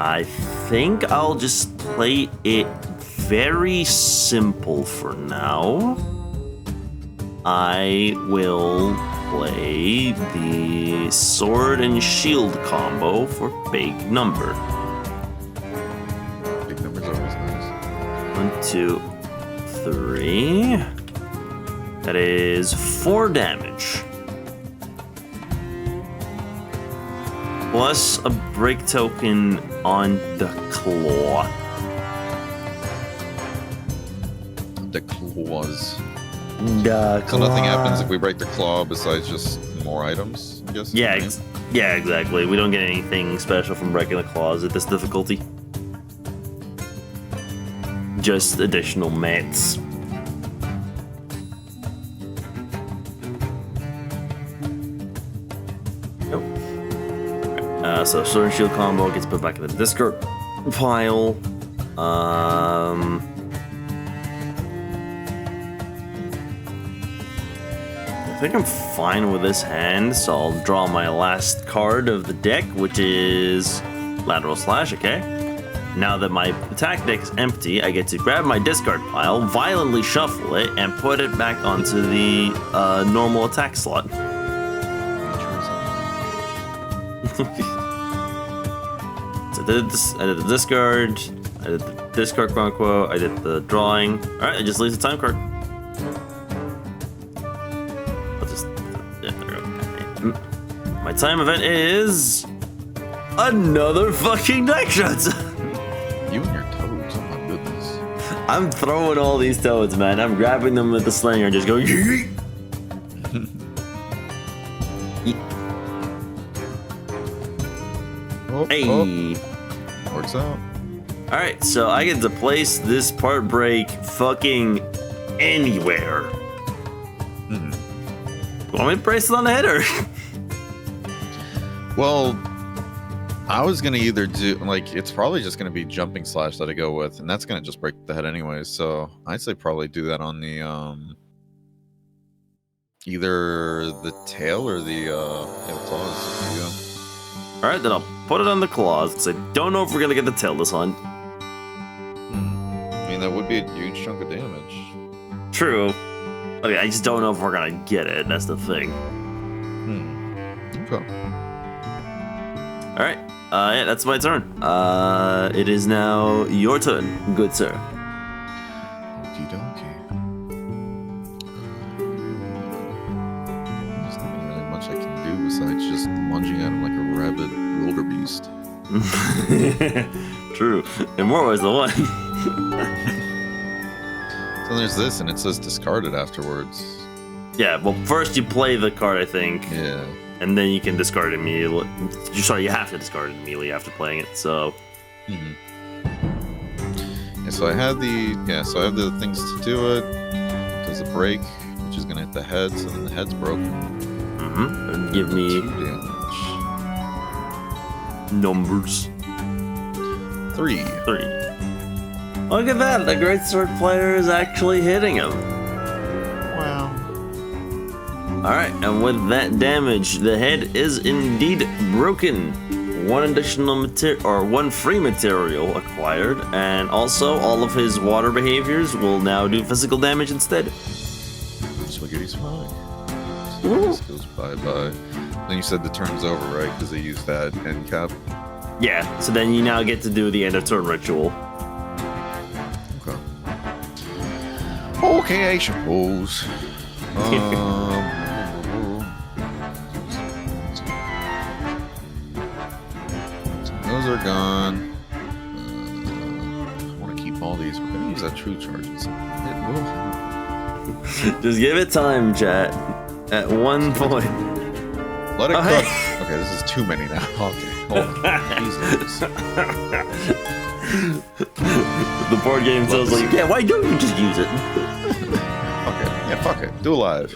I think I'll just play it very simple for now. I will play the sword and shield combo for big number. Big number's always nice. 1, 2, 3. That is 4 damage. Plus a break token on the claw. The claws. The So nothing happens if we break the claw besides just more items, I guess? Yeah, yeah, exactly. We don't get anything special from breaking the claws at this difficulty. Just additional mats. Nope. So sword and shield combo gets put back in the discard pile. I think I'm fine with this hand, so I'll draw my last card of the deck, which is Lateral Slash, okay? Now that my attack deck is empty, I get to grab my discard pile, violently shuffle it, and put it back onto the normal attack slot. So I did the discard, I did the discard quote unquote, I did the drawing. Alright, it just leaves the time card. My time event is another fucking deck shot. You and your toads, oh my goodness. I'm throwing all these toads, man. I'm grabbing them with the slinger and just going yeet. Hey. Works out. Alright, so I get to place this part break fucking anywhere. Want me to place it on the header? Well, I was gonna either do like it's probably just gonna be jumping slash that I go with, and that's gonna just break the head anyways. So I'd say probably do that on the either the tail or the claws. Yeah. Alright, then I'll put it on the claws, because I don't know if we're gonna get the tail this hunt. I mean, that would be a huge chunk of damage. True. Okay, I just don't know if we're gonna get it, that's the thing. Okay. Alright, yeah, that's my turn. It is now your turn, good sir. Okie dokie. There's not really much I can do besides just lunging at him like a rabid wildebeest. True, in more ways than one. So there's this, and it says discard it afterwards. Yeah, well, first you play the card, I think. Yeah. And then you can discard it immediately. Sorry, you have to discard it immediately after playing it, so... Yeah, so I have the things to do it. There's a break, which is gonna hit the head, so then the head's broken. And give me 2 damage. numbers. 3. 3. Look at that, the great sword player is actually hitting him. Wow. Alright, and with that damage, the head is indeed broken. 1 additional material, or 1 free material acquired, and also all of his water behaviors will now do physical damage instead. Spaghetti's fine. So this goes bye-bye. Then you said the turn's over, right? Because they used that end cap. Yeah, so then you now get to do the end of turn ritual. Okay, I suppose. Those are gone. I want to keep all these. We're going to use that true charge. Just give it time, chat. At one point. Let it cook. Hey. Okay, this is too many now. Okay, hold on. Jesus. The board game tells like, yeah, why don't you just use it? Okay, yeah, fuck it. Do a live.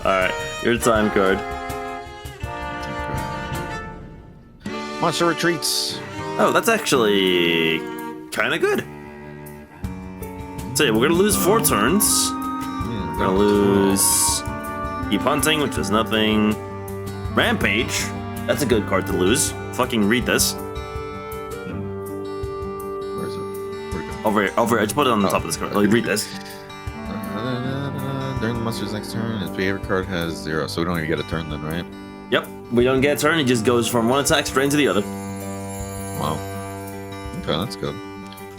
Alright, your time card. Monster retreats. Oh, that's actually kind of good. So yeah, we're gonna lose 4 turns. We're gonna lose Keep Hunting, which is nothing. Rampage, that's a good card to lose. Fucking read this. Where is it? Where'd it go? Over here, I just put it on the top of this card. Like, read this. During the monster's next turn, his behavior card has 0, so we don't even get a turn then, right? Yep, we don't get a turn, it just goes from one attack straight into the other. Wow. Okay, that's good.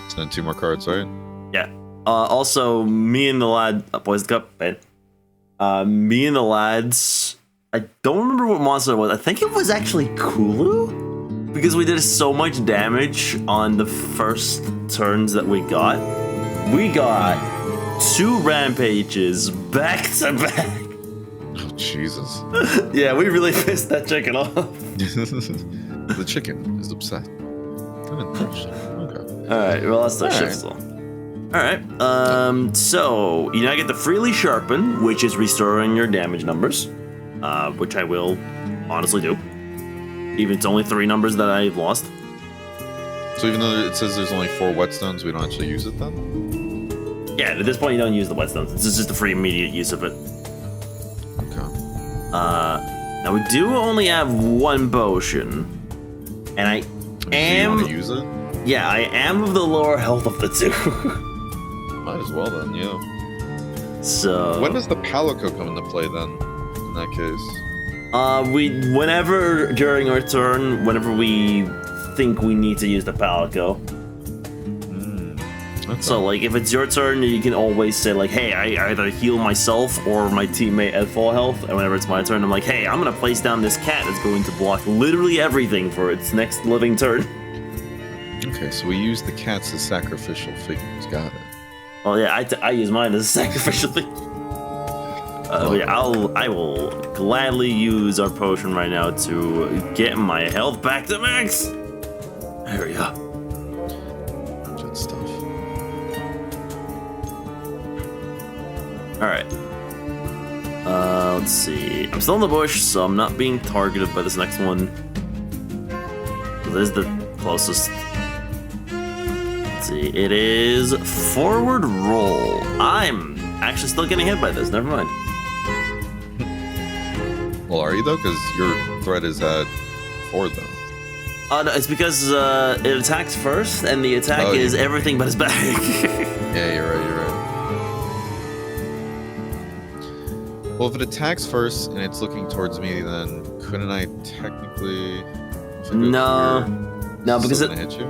So then 2 more cards, right? Yeah. Also, me and the lad... Poison Cup, bad. Me and the lads... I don't remember what monster it was. I think it was actually Kulu? Because we did so much damage on the first turns that we got. We got 2 rampages back to back. Oh, Jesus. Yeah, we really pissed that chicken off. The chicken is upset. Okay. Alright, well, that's the shift still. Alright, so you now get to freely sharpen, which is restoring your damage numbers, which I will honestly do. Even if it's only 3 numbers that I've lost. So even though it says there's only 4 whetstones, we don't actually use it then? Yeah, at this point you don't use the whetstones. This is just a free immediate use of it. Okay. Now we do only have 1 potion, and I am. Do you want to use it? Yeah, I am of the lower health of the 2. Might as well then, yeah. So When does the Palico come into play then? In that case. Whenever during our turn, whenever we think we need to use the Palico. Okay. So, like, if it's your turn, you can always say, like, hey, I either heal myself or my teammate at full health. And whenever it's my turn, I'm like, hey, I'm gonna place down this cat that's going to block literally everything for its next living turn. Okay, so we use the cats as sacrificial figures. Got it. Well, yeah, I use mine as a sacrificial thing. But yeah, I will gladly use our potion right now to get my health back to max. There we go. Good stuff. All right. Let's see. I'm still in the bush, so I'm not being targeted by this next one. This is the closest. Let's see. It is forward roll. I'm actually still getting hit by this. Never mind. Well, are you though? Because your threat is at 4 though. No, it's because it attacks first, and the attack is everything but his back. Yeah, you're right. Well, if it attacks first and it's looking towards me, then couldn't I technically? No, because it hit you.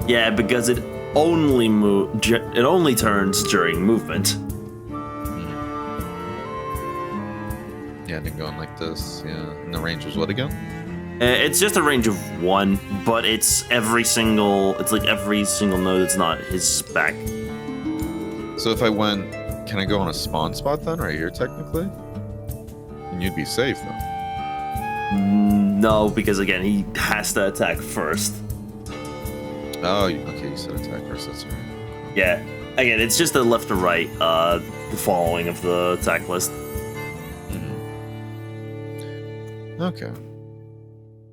Yeah, because it only It only turns during movement. Yeah, I've been going like this. Yeah, and the range was what again? It's just a range of 1, but it's every single. It's like every single node. It's not his back. So if I went, can I go on a spawn spot then, right here technically? And you'd be safe though. No, because again, he has to attack first. Oh, okay, you said attack first. That's right. Yeah. Again, it's just a left to right, the following of the attack list. Okay.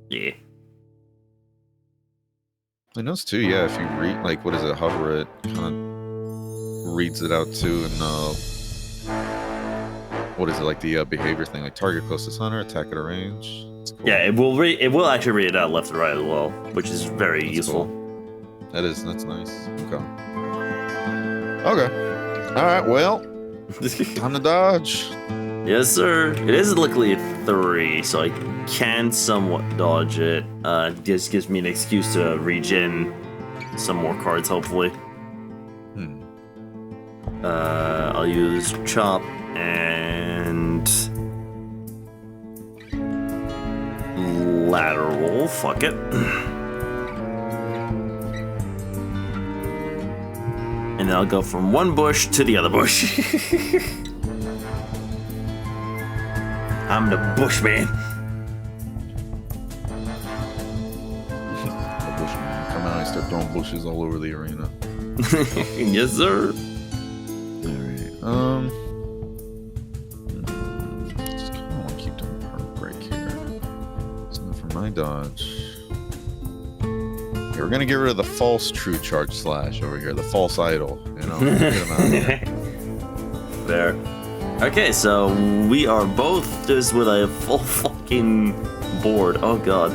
Yeah. I noticed too. Yeah, if you read like what is it, hover it, kind of reads it out too, and what is it, like the behavior thing, like target closest hunter, attack at a range. That's cool. Yeah, it will actually read it out left to right as well, which is very useful. Cool. That's nice. Okay. All right. Well, time to dodge. Yes, sir. It is luckily a 3, so I can somewhat dodge it. Just gives me an excuse to regen some more cards, hopefully. I'll use Chop and Lateral. Fuck it. And then I'll go from one bush to the other bush. I'm the Bushman. The Bushman. Come out and start throwing bushes all over the arena. Yes, sir. Alright. Just kind of want to keep doing a perm break here. So for my dodge. Okay, we're gonna get rid of the false true charge slash over here, the false idol. You know, get him out of here. There. Okay, so we are both just with a full fucking board. Oh god.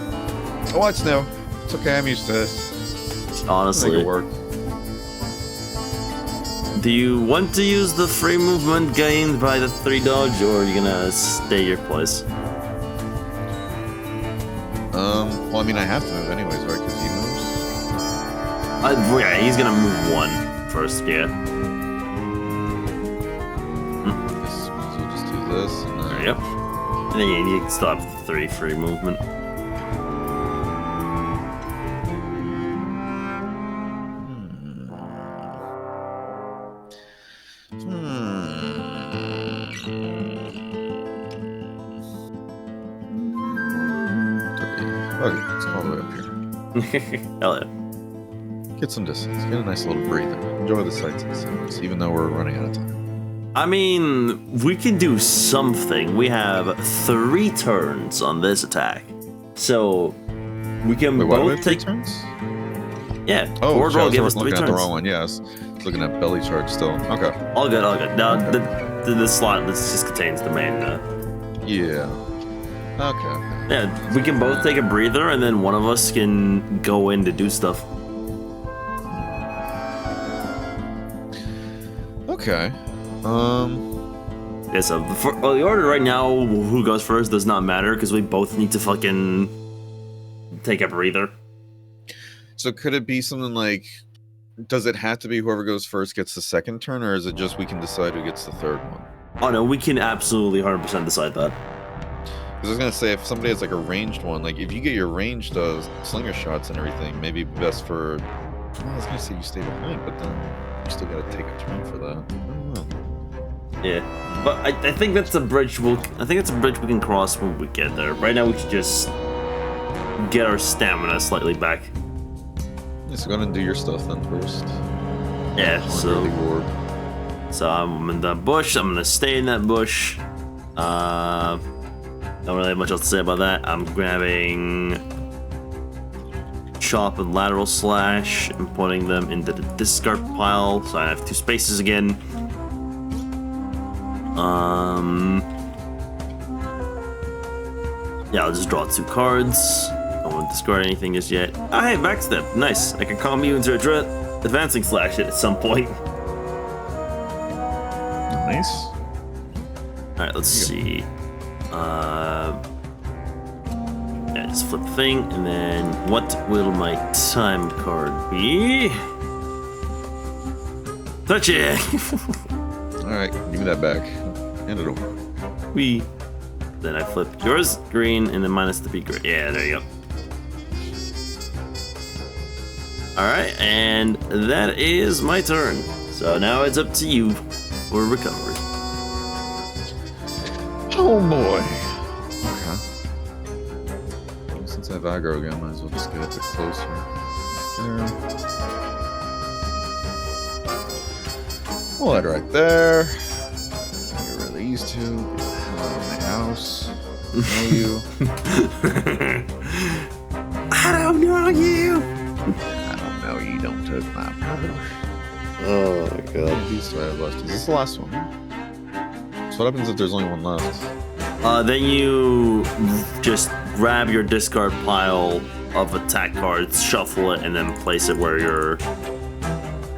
Oh, it's new. It's okay. I'm used to this. Honestly. Make it work. Do you want to use the free movement gained by the 3 dodge, or are you gonna stay your place? Well, I mean, I have to move anyways, right? Because he moves. Yeah, he's gonna move 1 first, yeah. So just do this, and then... Yep. And then you can still have the 3 free movement. Okay, it's all the way up here. Hell yeah. Get some distance. Get a nice little breather. Enjoy the sights and sounds, even though we're running out of time. I mean, we can do something. We have 3 turns on this attack. So, we can Wait, what, both take... 3 turns? Yeah, Oh, forward roll, give us 3 looking turns. at the wrong one, yes. I was looking at belly charge still. Okay. All good, all good. Now, the slot, this just contains the main... Yeah. Okay. Yeah, we can both take a breather, and then one of us can go in to do stuff. Okay. Yeah, so the order right now, who goes first does not matter, because we both need to fucking take a breather. So could it be something like, does it have to be whoever goes first gets the second turn, or is it just we can decide who gets the third one? Oh no, we can absolutely 100% decide that. Because I was gonna say, if somebody has like a ranged one, like if you get your ranged slinger shots and everything, maybe best for. Well, I was gonna say you stay behind, but then you still gotta take a turn for that. I don't know. Yeah, but I think that's a bridge I think that's a bridge we can cross when we get there. Right now we should just get our stamina slightly back. Just go and do your stuff then first. Yeah, so I'm in that bush. I'm gonna stay in that bush. Don't really have much else to say about that. I'm grabbing chop and lateral slash and putting them into the discard pile, so I have 2 spaces again. Yeah, I'll just draw 2 cards. I won't discard anything just yet. Oh, hey, backstep. Nice. I can calm you into advancing slash it at some point. Nice. Alright, let's see. Yeah, just flip the thing, and then what will my time card be? Touch it! Alright, give me that back. Hand it over. Wee. Then I flip yours green, and then minus the B green. Yeah, there you go. Alright, and that is my turn. So now it's up to you for recovery. Oh boy. Okay. Well, since I have aggro again, might as well just get a bit closer. There. We'll head right there. Get rid of these 2. Get the hell out of my house. Know you. I don't know you! I don't know you. Don't touch my powder. Oh my god. These 2 I have left. Is this the last one? So what happens if there's only 1 left? Then you just grab your discard pile of attack cards, shuffle it, and then place it where your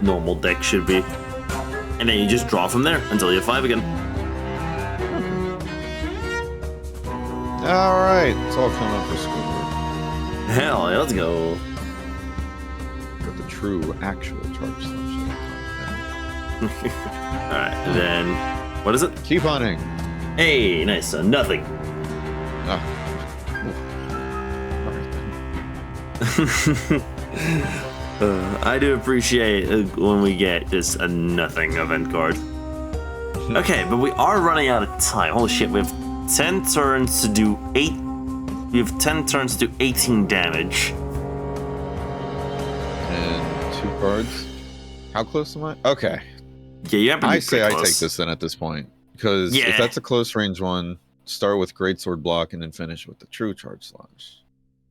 normal deck should be. And then you just draw from there until you have 5 again. Alright, it's all coming up for schoolwork. Hell yeah, let's go. Got the true, actual charge slash. Alright, and then, what is it? Keep hunting. Hey, nice, nothing. Ah. Alright then. I do appreciate when we get just a nothing event card. Okay, but we are running out of time. Holy shit, we have 10 turns to do 8. We have 10 turns to do 18 damage. And 2 cards. How close am I? Okay. Yeah, you have to be I say I close. take this then at this point. Because if that's a close range one, start with Greatsword block and then finish with the true charge slash.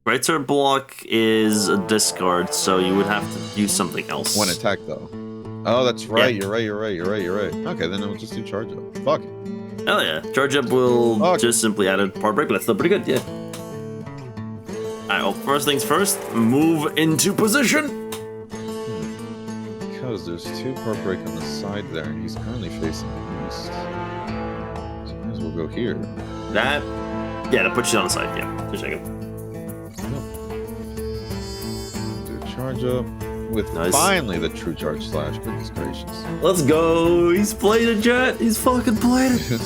Greatsword block is a discard, so you would have to use something else. One attack though. Oh, that's right. Yeah. You're right. Okay, then we'll just do charge up. Fuck it. Hell yeah. Charge up will just simply add a part break, but that's still pretty good, yeah. Alright, well, first things first, move into position. Because there's 2 part break on the side there, and he's currently facing the east. So might as well go here. That puts you on the side, yeah. Just a second. Do a charge up with finally the true charge slash. Goodness gracious. Let's go. He's played a jet. He's fucking played it.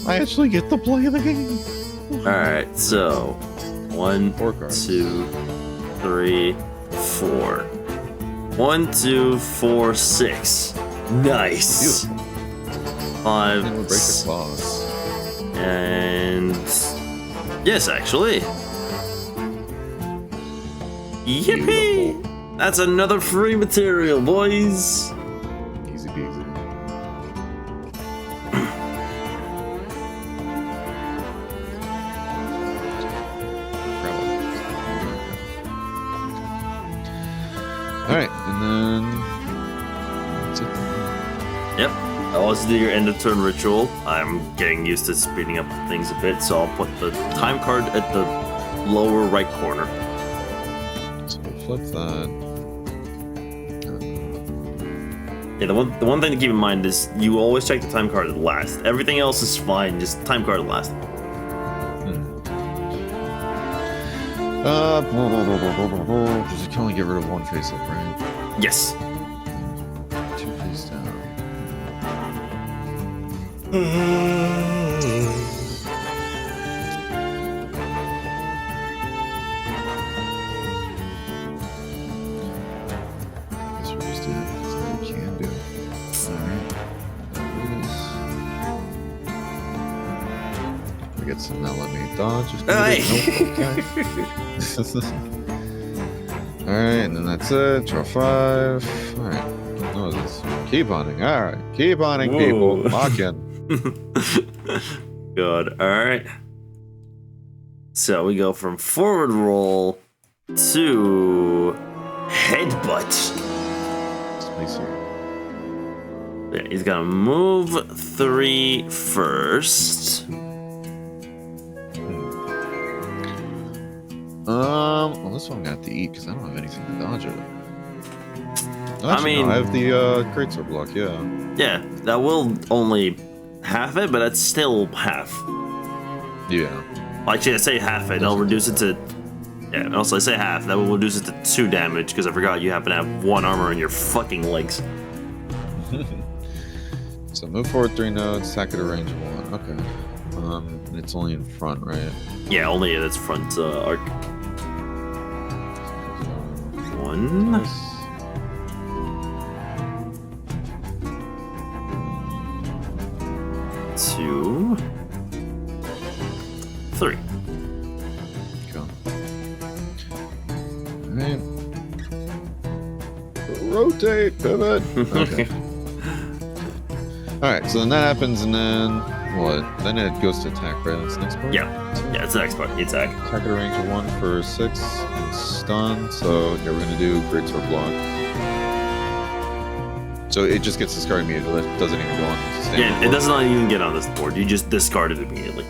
I actually get to play the game. Alright, so 1, 4 cards. 2, 3, 4. 1, 2, 4, 6. Nice. Beautiful. 5. And we'll break the claws. And yes, actually. Yippee! Beautiful. That's another free material, boys. Easy peasy. Alright, and then that's it. Yep. I'll also do your end of turn ritual. I'm getting used to speeding up things a bit, so I'll put the time card at the lower right corner. So we'll flip that. Yeah, the one thing to keep in mind is you always check the time card at last. Everything else is fine, just time card at last. Because you can only get rid of 1 face up, right? Yes. 2 face down. I guess we'll just do that. That's all we can do. Alright. targets. Now let me dodge. Hey. Nope, okay. Alright, and then that's it. Draw 5. Alright. No, this. Keep hunting. Alright. Keep hunting, people. Lock in. Good. Alright. So we go from forward roll to headbutt. Space here. Yeah, he's gonna move 3 first. Well, this one I'm gonna have to eat because I don't have anything to dodge it. Actually, no, I have the greatsword block. Yeah. Yeah, that will only half it, but that's still half. Yeah. Actually, I say half it. I'll reduce it to. Yeah, also I say half. That will reduce it to 2 damage because I forgot you happen to have 1 armor in your fucking legs. So move forward 3 nodes, attack at a range of 1. Okay. And it's only in front, right? Yeah, only in its front arc. 1. Two. 3. Go. Alright. Rotate, pivot. Okay. Alright, so then that happens, and then what? Then it goes to attack, right? That's the next part? Yeah, it's the next part. The attack. Attack at a range of 1 for 6. And stun, so yeah, we're gonna do greatsword block. So it just gets discarded immediately. It doesn't even go on the standard Yeah, it board. does not even get on this board. You just discard it immediately.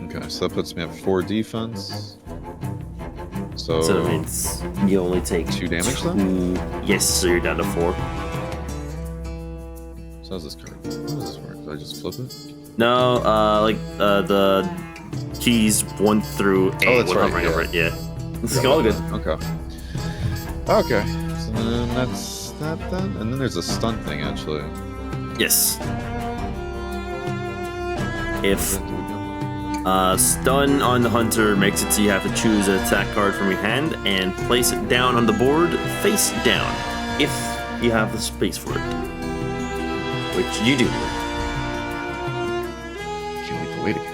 Okay, so that puts me at 4 defense. So So that means you only take 2 damage 2. then? Yes, so you're down to 4. So how's this card? How does this work? Do I just flip it? No, the keys 1 through 8. Oh, that's when right, hovering yeah. over it, yeah. It's all good. Okay. Okay. So then that's that then. And then there's a stun thing actually. Yes. How If does that do again? stun on the hunter makes it so you have to choose an attack card from your hand and place it down on the board face down, if you have the space for it. Which you do. Can't wait to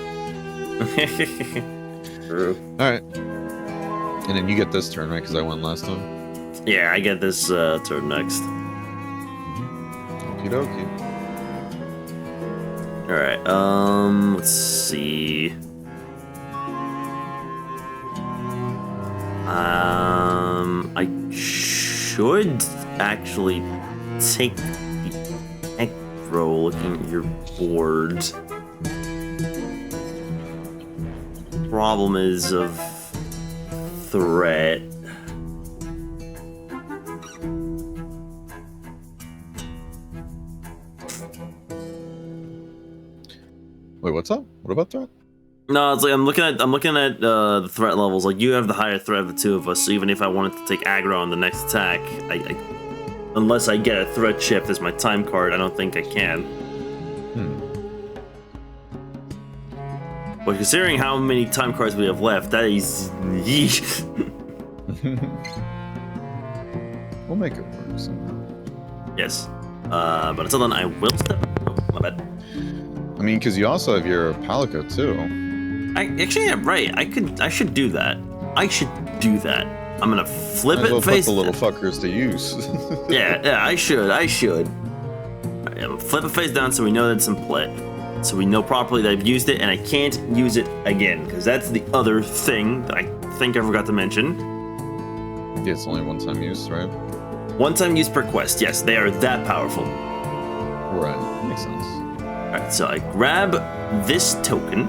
wait again. True. Alright. And then you get this turn, right? Because I won last time. Yeah, I get this turn next. Okie dokie. Alright, let's see. I should actually take the egg roll looking at your board. Problem is of threat. Wait, what's up? What about that? No, it's like I'm looking at the threat levels. Like you have the higher threat of the 2 of us. So even if I wanted to take aggro on the next attack, unless I get a threat shift as my time card, I don't think I can. But considering how many time cards we have left, that is yeesh. We'll make it work somehow. Yes. But until then, I will step. Oh, my bad. I mean, because you also have your Palico too. Actually, I'm right. I should do that. I should do that. I'm gonna flip Might as well it face. put the little fuckers to use. Yeah, I should. Alright, I'm gonna flip it face down so we know that it's in play. So we know properly that I've used it and I can't use it again. Because that's the other thing that I think I forgot to mention. Yeah, it's only 1-time use, right? 1-time use per quest. Yes, they are that powerful. Right, makes sense. Alright, so I grab this token.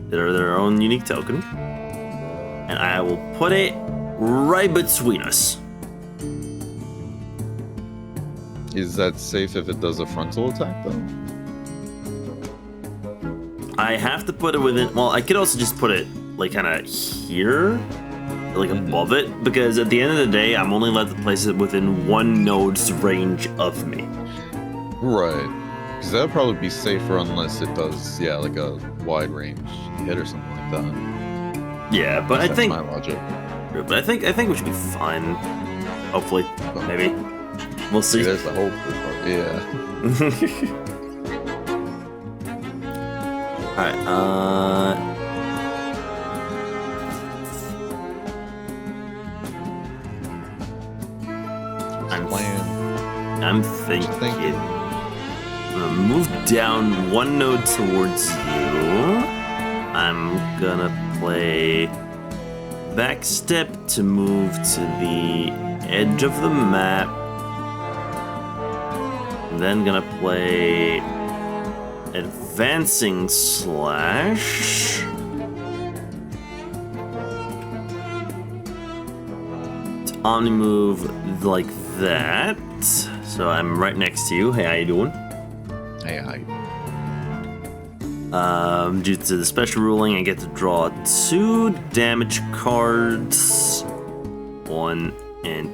They're their own unique token. And I will put it right between us. Is that safe if it does a frontal attack, though? I have to put it within. Well, I could also just put it like kind of here, like above it, because at the end of the day, I'm only allowed to place it within 1 node's range of me. Right. Because that would probably be safer unless it does, yeah, like a wide range hit or something like that. Yeah, but That's I think, my logic. but I think we should be fine. Hopefully, maybe. We'll see. See, there's the hopeful part. Yeah. Alright, I'm thinking. I'm gonna move down one node towards you. I'm gonna play backstep to move to the edge of the map. Then gonna play advancing slash. To omni move like that. So I'm right next to you. Hey, how you doing? Hey, hi. Due to the special ruling, I get to draw 2 damage cards. 1 and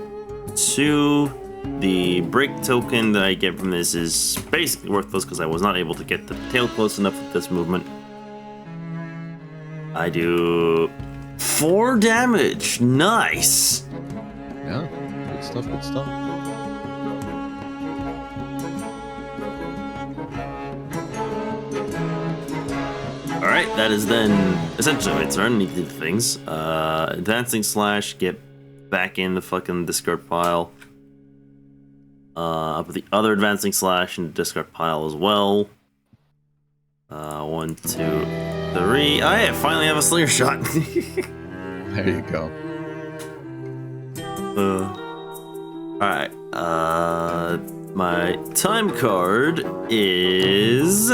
2. The break token that I get from this is basically worthless because I was not able to get the tail close enough with this movement. I do 4 damage. Nice. Yeah, good stuff, good stuff. Alright, that is then essentially my turn. I need to do things. Advancing slash, get back in the fucking discard pile. I'll put the other advancing slash in the discard pile as well. 1, 2, 3. I finally have a slinger shot. There you go. Alright, my time card is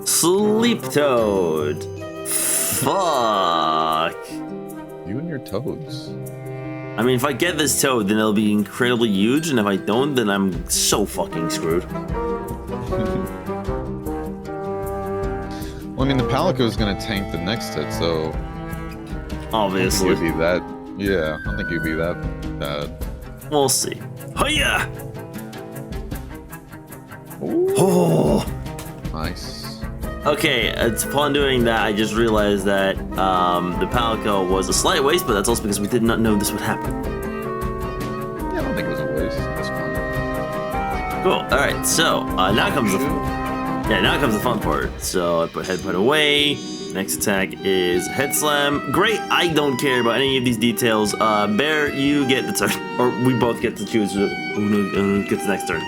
Sleep Toad. Fuck. You and your toads. I mean, if I get this toad, then it'll be incredibly huge, and if I don't, then I'm so fucking screwed. Well, I mean, the Palico is going to tank the next hit, so... Obviously. I don't think you'd be that... Yeah, I don't think you'd be that bad. We'll see. Hiya! Ooh. Oh! Nice. Okay, upon doing that, I just realized that the Palico was a slight waste, but that's also because we did not know this would happen. Yeah, I don't think it was a waste. That's fine. Cool. Alright, so now comes the fun part. So I put headbutt away. Next attack is head slam. Great, I don't care about any of these details. Bear, you get the turn. Or we both get to choose who gets the next turn.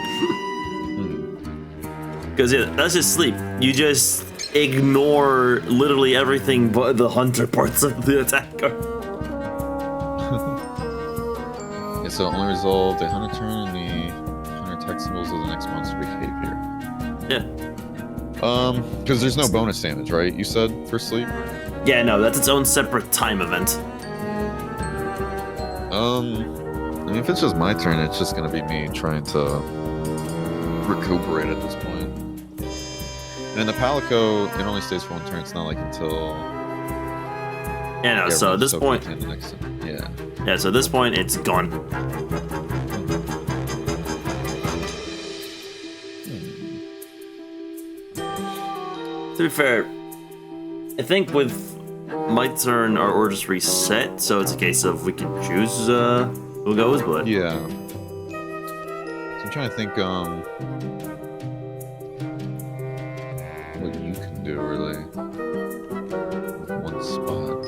Because yeah, that's just sleep. You just ignore literally everything but the hunter parts of the attacker. Yeah, so only resolved a hunter turn and the hunter attack symbols of the next monster behavior. Yeah. Because there's no bonus damage, right? You said for sleep? Yeah, no, that's its own separate time event. I mean, if it's just my turn, it's just gonna be me trying to recuperate at this point. And the Palico, it only stays for 1 turn. It's not like until... Yeah, no, so at this point... The next turn. Yeah. Yeah, so at this point, it's gone. To be fair, I think with my turn, our order's reset, so it's a case of we can choose who goes, but... Yeah. So I'm trying to think, what you can do, really, with 1 spot.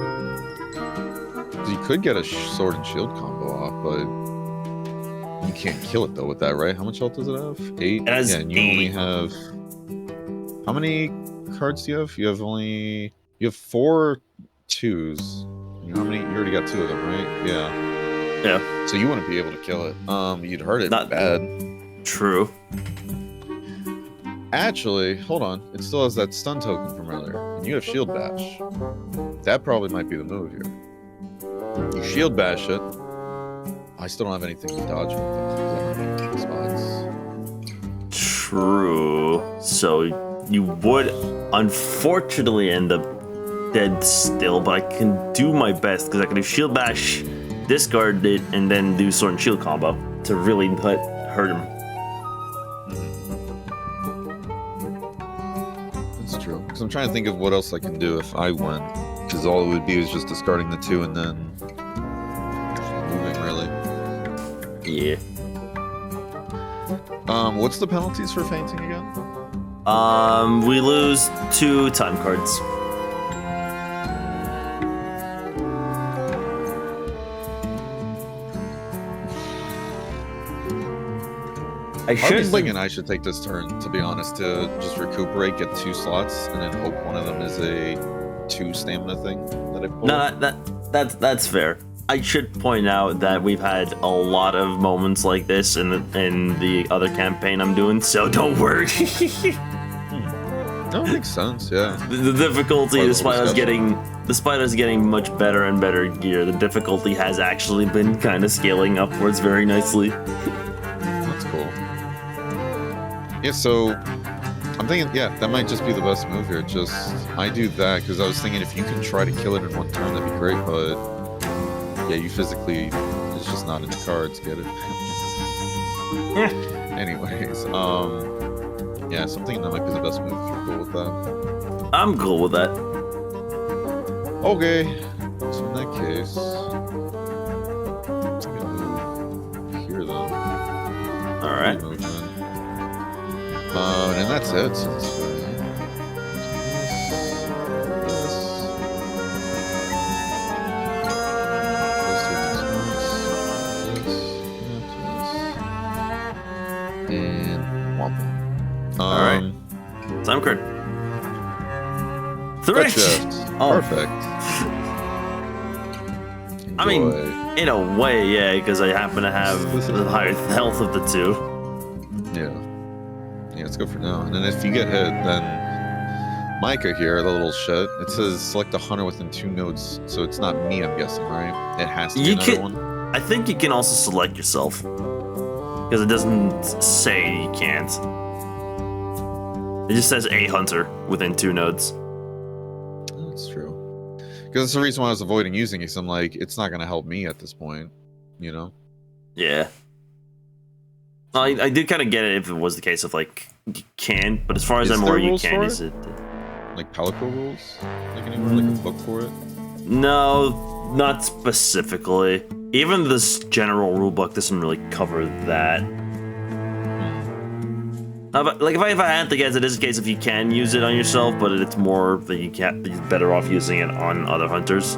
'Cause you could get a sword and shield combo off, but you can't kill it, though, with that, right? How much health does it have? 8? It has yeah, and you 8. only have... How many cards do you have? You have only... You have 4 2s. How many? You already got 2 of them, right? Yeah. Yeah. So you wouldn't be able to kill it. You'd hurt it Not bad. True. Actually, hold on. It still has that stun token from earlier. And you have shield bash. That probably might be the move here. You shield bash it. I still don't have anything to dodge with though, 'cause I don't have any spots. True. So you would unfortunately end up dead still, but I can do my best because I can do shield bash, discard it, and then do sword and shield combo to really hurt him. That's true. Because I'm trying to think of what else I can do if I went. Because all it would be is just discarding the 2 and then moving, really. Yeah. What's the penalties for fainting again? We lose 2 time cards. I was thinking I should take this turn, to be honest, to just recuperate, get 2 slots, and then hope one of them is a 2 stamina thing that I pull. No, that's fair. I should point out that we've had a lot of moments like this in the other campaign I'm doing, so don't worry. That makes sense, yeah. The difficulty, despite us getting much better and better gear, the difficulty has actually been kind of scaling upwards very nicely. That's cool. Yeah, so I'm thinking, yeah, that might just be the best move here. Just, I do that because I was thinking if you can try to kill it in 1 turn, that'd be great, but yeah, you physically, it's just not in the cards, get it? Anyways, yeah, so I'm thinking that might be the best move if you're cool with that. I'm cool with that. Okay, so in that case, I'm gonna move here then. Alright. And that's it. So this way. And womp. Alright. Time card. 3! Oh. Perfect. I mean, in a way, yeah, because I happen to have the higher health of the 2. Yeah. Yeah, let's go for now. And then if you get hit, then Micah here, the little shit, it says select a hunter within 2 nodes. So it's not me, I'm guessing, right? It has to be another one. I think you can also select yourself. Because it doesn't say you can't. It just says a hunter within 2 nodes. That's true. Because that's the reason why I was avoiding using it. Because I'm like, it's not going to help me at this point, you know? Yeah. I did kind of get it if it was the case of, like, you can, but as far as I'm aware, you can use it. Like Palico rules? Like anywhere, like a book for it? No, not specifically. Even this general rulebook doesn't really cover that. But, like, if I had to guess, it is a case if you can use it on yourself, but it's more that you can't. You're better off using it on other hunters.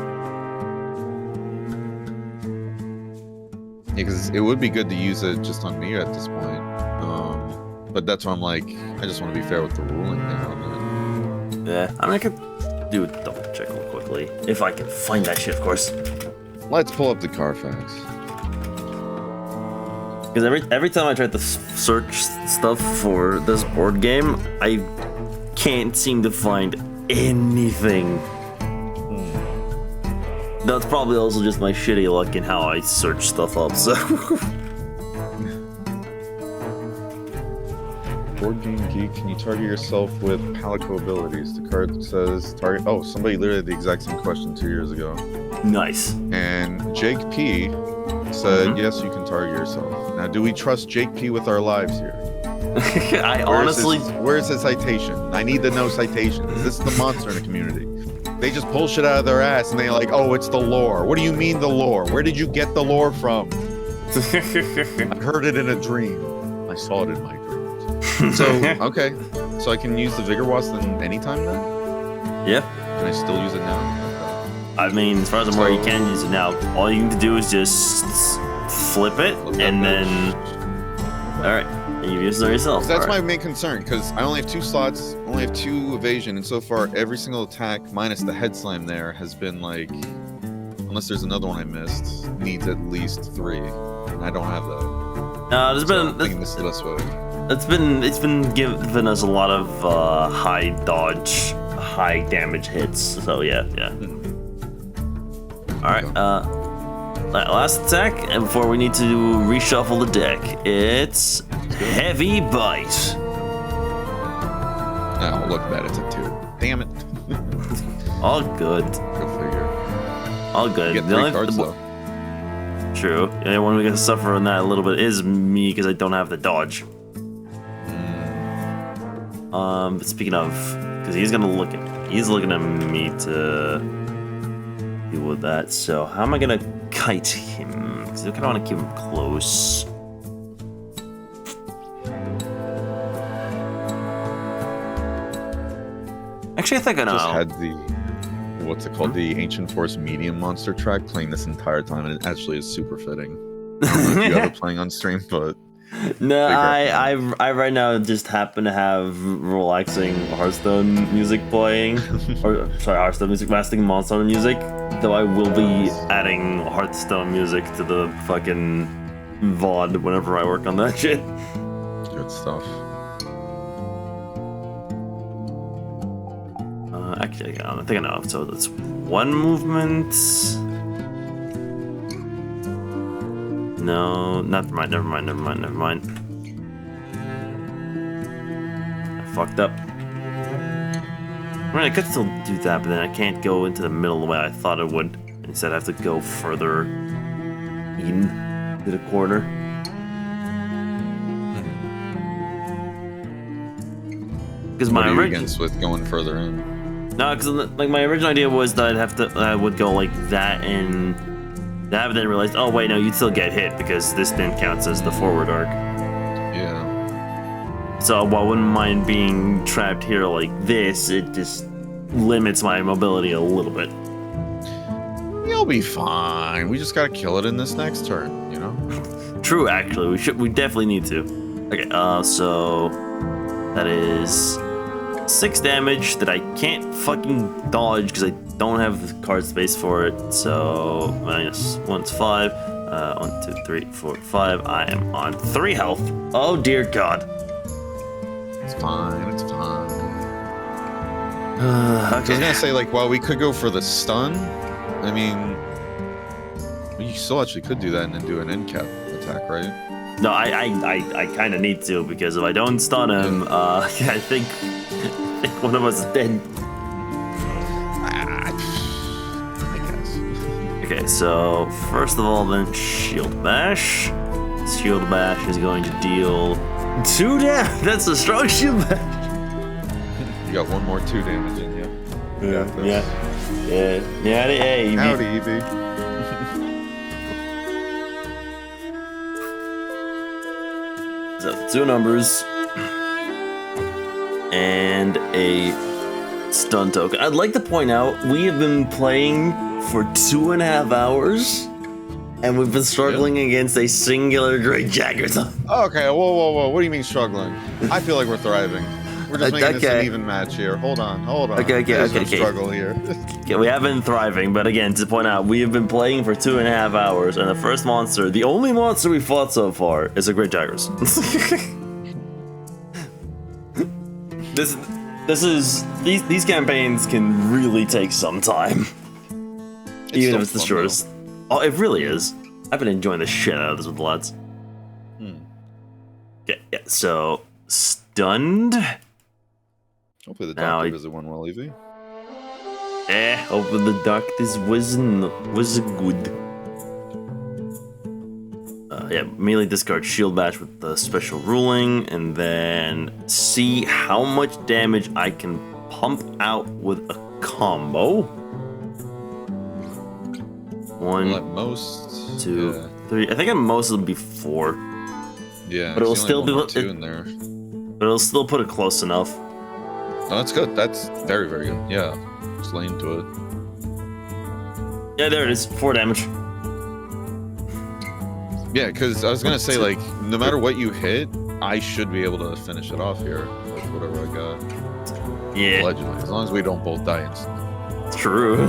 Yeah, because it would be good to use it just on me at this point. But that's why I'm like, I just want to be fair with the ruling there on that. Yeah, I mean, I could do a double check real quickly. If I can find that shit, of course. Let's pull up the Carfax. Because every time I try to search stuff for this board game, I can't seem to find anything. That's probably also just my shitty luck in how I search stuff up, so... Board Game Geek, can you target yourself with Palico abilities? The card says target... Oh, somebody literally had the exact same question 2 years ago. Nice. And Jake P said, yes, you can target yourself. Now, do we trust Jake P with our lives here? Where's his citation? I need to know citation. Is this the monster in the community? They just pull shit out of their ass and they're like, oh, it's the lore. What do you mean the lore? Where did you get the lore from? I heard it in a dream. I saw it in my dreams. So, okay. So I can use the Vigor Wasp then anytime then? Yeah. Can I still use it now? Okay. I mean, as far as I'm aware, you can use it now. All you need to do is just flip it and then... Alright. You use it yourself. That's my main concern, because I only have 2 slots, only have 2 evasion, and so far every single attack, minus the head slam there, has been like, unless there's another one I missed, needs at least 3, and I don't have that. I'm thinking this is the best way. It's been giving us a lot of high dodge, high damage hits. So yeah. All right. Last attack, and before we need to reshuffle the deck, it's Heavy Bite. Oh, look at that, it's a 2. Damn it. All good. Go figure. All good. You get 3 cards, though. True. The only one we're gonna suffer on that a little bit is me, because I don't have the dodge. But speaking of, because he's looking at me to deal with that. So how am I gonna kite him? Because I kind of want to keep him close. Actually, I think I know. Just had the what's it called? The Ancient Force Medium Monster track playing this entire time, and it actually is super fitting. I don't know if you have it playing on stream, but No, I right now just happen to have relaxing Hearthstone music playing, or sorry, Hearthstone music, blasting Monster Hunter music. Though I will be adding Hearthstone music to the fucking VOD whenever I work on that shit. good stuff. Actually, I think I know. So that's one movement. No, never mind. I fucked up. I mean, I could still do that, but then I can't go into the middle the way I thought it would. Instead, I have to go further in to the corner. Because What my are you original against with going further in? no, because like my original idea was that I would go like that and that, but then realized, oh wait, no, you'd still get hit because this then counts as the forward arc. Yeah. So while I wouldn't mind being trapped here like this, it just limits my mobility a little bit. You'll be fine. We just gotta kill it in this next turn, you know? True, actually, we definitely need to. Okay, so that is 6 damage that I can't fucking dodge because I don't have the card space for it. So minus 1's 5. 1, 2, 3, 4, 5. I am on 3 health. Oh dear God. It's fine. It's fine. Okay. I was gonna say, like, while we could go for the stun, I mean, you still actually could do that and then do an end cap attack, right? No, I kind of need to, because if I don't stun him, I think one of us is dead. I guess. Okay, so first of all, then Shield Bash. Shield Bash is going to deal 2 damage. That's a strong Shield Bash. You got one more 2 damage in you. Yeah. Hey, Howdy, EB. So 2 numbers and a stun token. I'd like to point out we have been playing for 2.5 hours, and we've been struggling against a singular great Jagras. Okay, whoa. What do you mean struggling? I feel like we're thriving. We're just making this an even match here. Hold on. Okay. Struggle here. Yeah, we have been thriving, but again, to point out, we have been playing for 2.5 hours, and the first monster, the only monster we fought so far, is a great Jagras. These campaigns can really take some time, even if it's the shortest. Oh, it really is. I've been enjoying the shit out of this with the lads. Okay, yeah. So stunned. Hopefully the Now doctor visit one well, Evie. Hopefully the doctors was good. Yeah, melee discard Shield Bash with the special ruling, and then see how much damage I can pump out with a combo. 1, At most 2, 3. I think at most it'll be 4. Yeah, but it'll see still only be one or 2 in there. But it'll still put it close enough. Oh, that's good. That's very, very good. Yeah, just lay into it. Yeah, there it is. 4 damage. Yeah, because I was gonna say, like, no matter what you hit, I should be able to finish it off here with whatever I got. Yeah, Allegedly, as long as we don't both die instantly. true.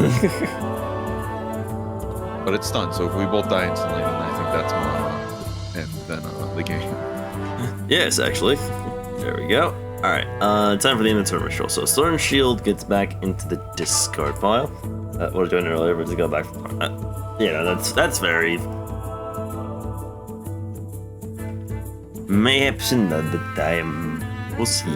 But it's stunned, so if we both die instantly, then I think that's more and then the game. Yes, actually. There we go. Alright, time for the end of the turn ritual. So Stern Shield gets back into the discard pile. What I was doing earlier, but to go back from yeah, that's very... Mayhaps another time. We'll see.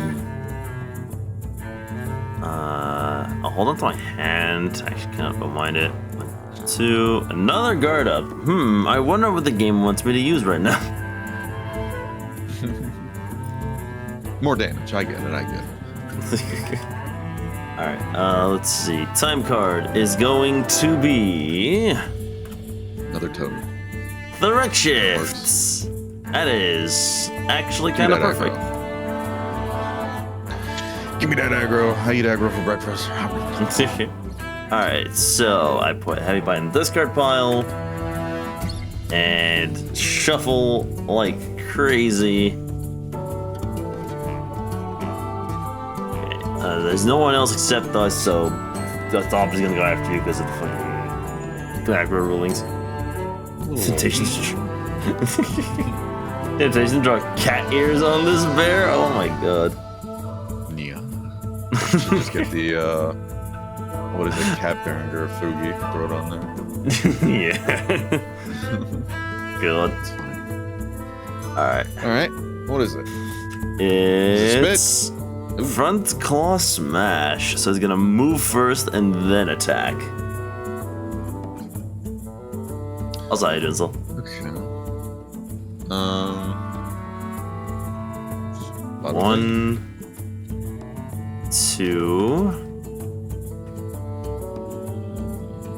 I'll hold on to my hand. Actually, can't go mind it. 1, 2, another guard up. I wonder what the game wants me to use right now. More damage. I get it. Alright, let's see. Time card is going to be... Another toad. Direct Shifts. That is actually kind of perfect. Give me that aggro. I eat aggro for breakfast. Alright, so I put Heavy Bite in the discard pile. And shuffle like crazy. Okay, there's no one else except us, so the top is gonna go after you because of the fucking aggro rulings. Temptations to draw cat ears on this bear? Oh my god. Yeah. Just get the, what is it, Cat Berenger Fugi, throw it on there. Yeah. Good. Alright. Alright, what is it? It's front claw smash. So it's gonna move first and then attack. How's that, Denzel? Okay. 1, 2,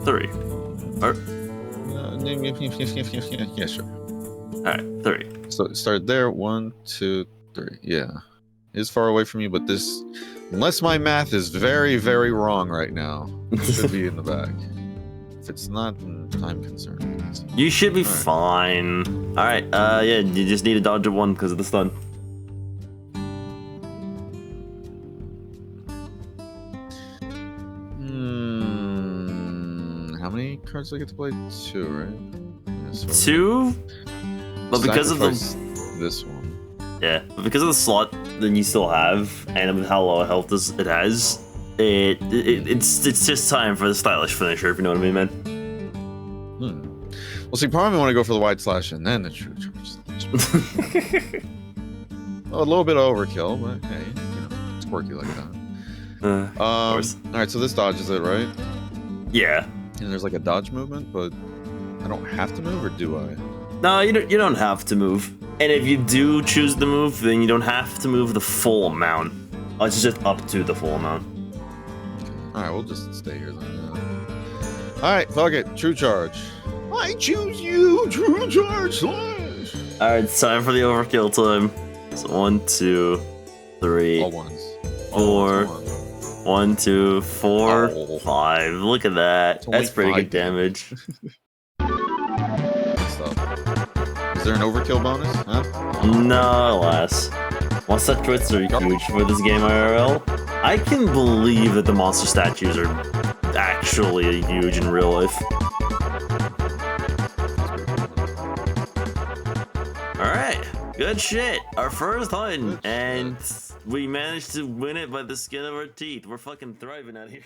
3. Yeah, sure. Alright, 3. So start there. 1, 2, 3. Yeah. It's far away from you, but this, unless my math is very, very wrong right now, it should be in the bag. If it's not, then I'm concerned. You should be fine. Alright, yeah, you just need to dodge a 1 because of the stun. How many cards do I get to play? 2, right? Yeah, so 2? But because of the... this one. Yeah, but because of the slot that you still have, and with how low health it has, it's just time for the stylish finisher, if you know what I mean, man. Well, see, probably want to go for the wide slash and then the true charge. Well, a little bit of overkill, but hey, you know, it's quirky like that. All right, so this dodges it, right? Yeah. And there's like a dodge movement, but I don't have to move, or do I? No, you don't have to move. And if you do choose to move, then you don't have to move the full amount. It's just up to the full amount. All right, we'll just stay here then. All right, fuck it, true charge. I choose you, true charge slash. All right, it's time for the overkill time. So 1, 2, 3, All ones. 4. All ones. 1, 2, 4, Oh. 5. Look at that. only That's pretty 5 good damage. Stuff. Is there an overkill bonus? Huh? No, alas. Monster twits are huge for this game IRL. I can believe that the monster statues are actually huge in real life. Alright, good shit. Our first hunt, and we managed to win it by the skin of our teeth. We're fucking thriving out here.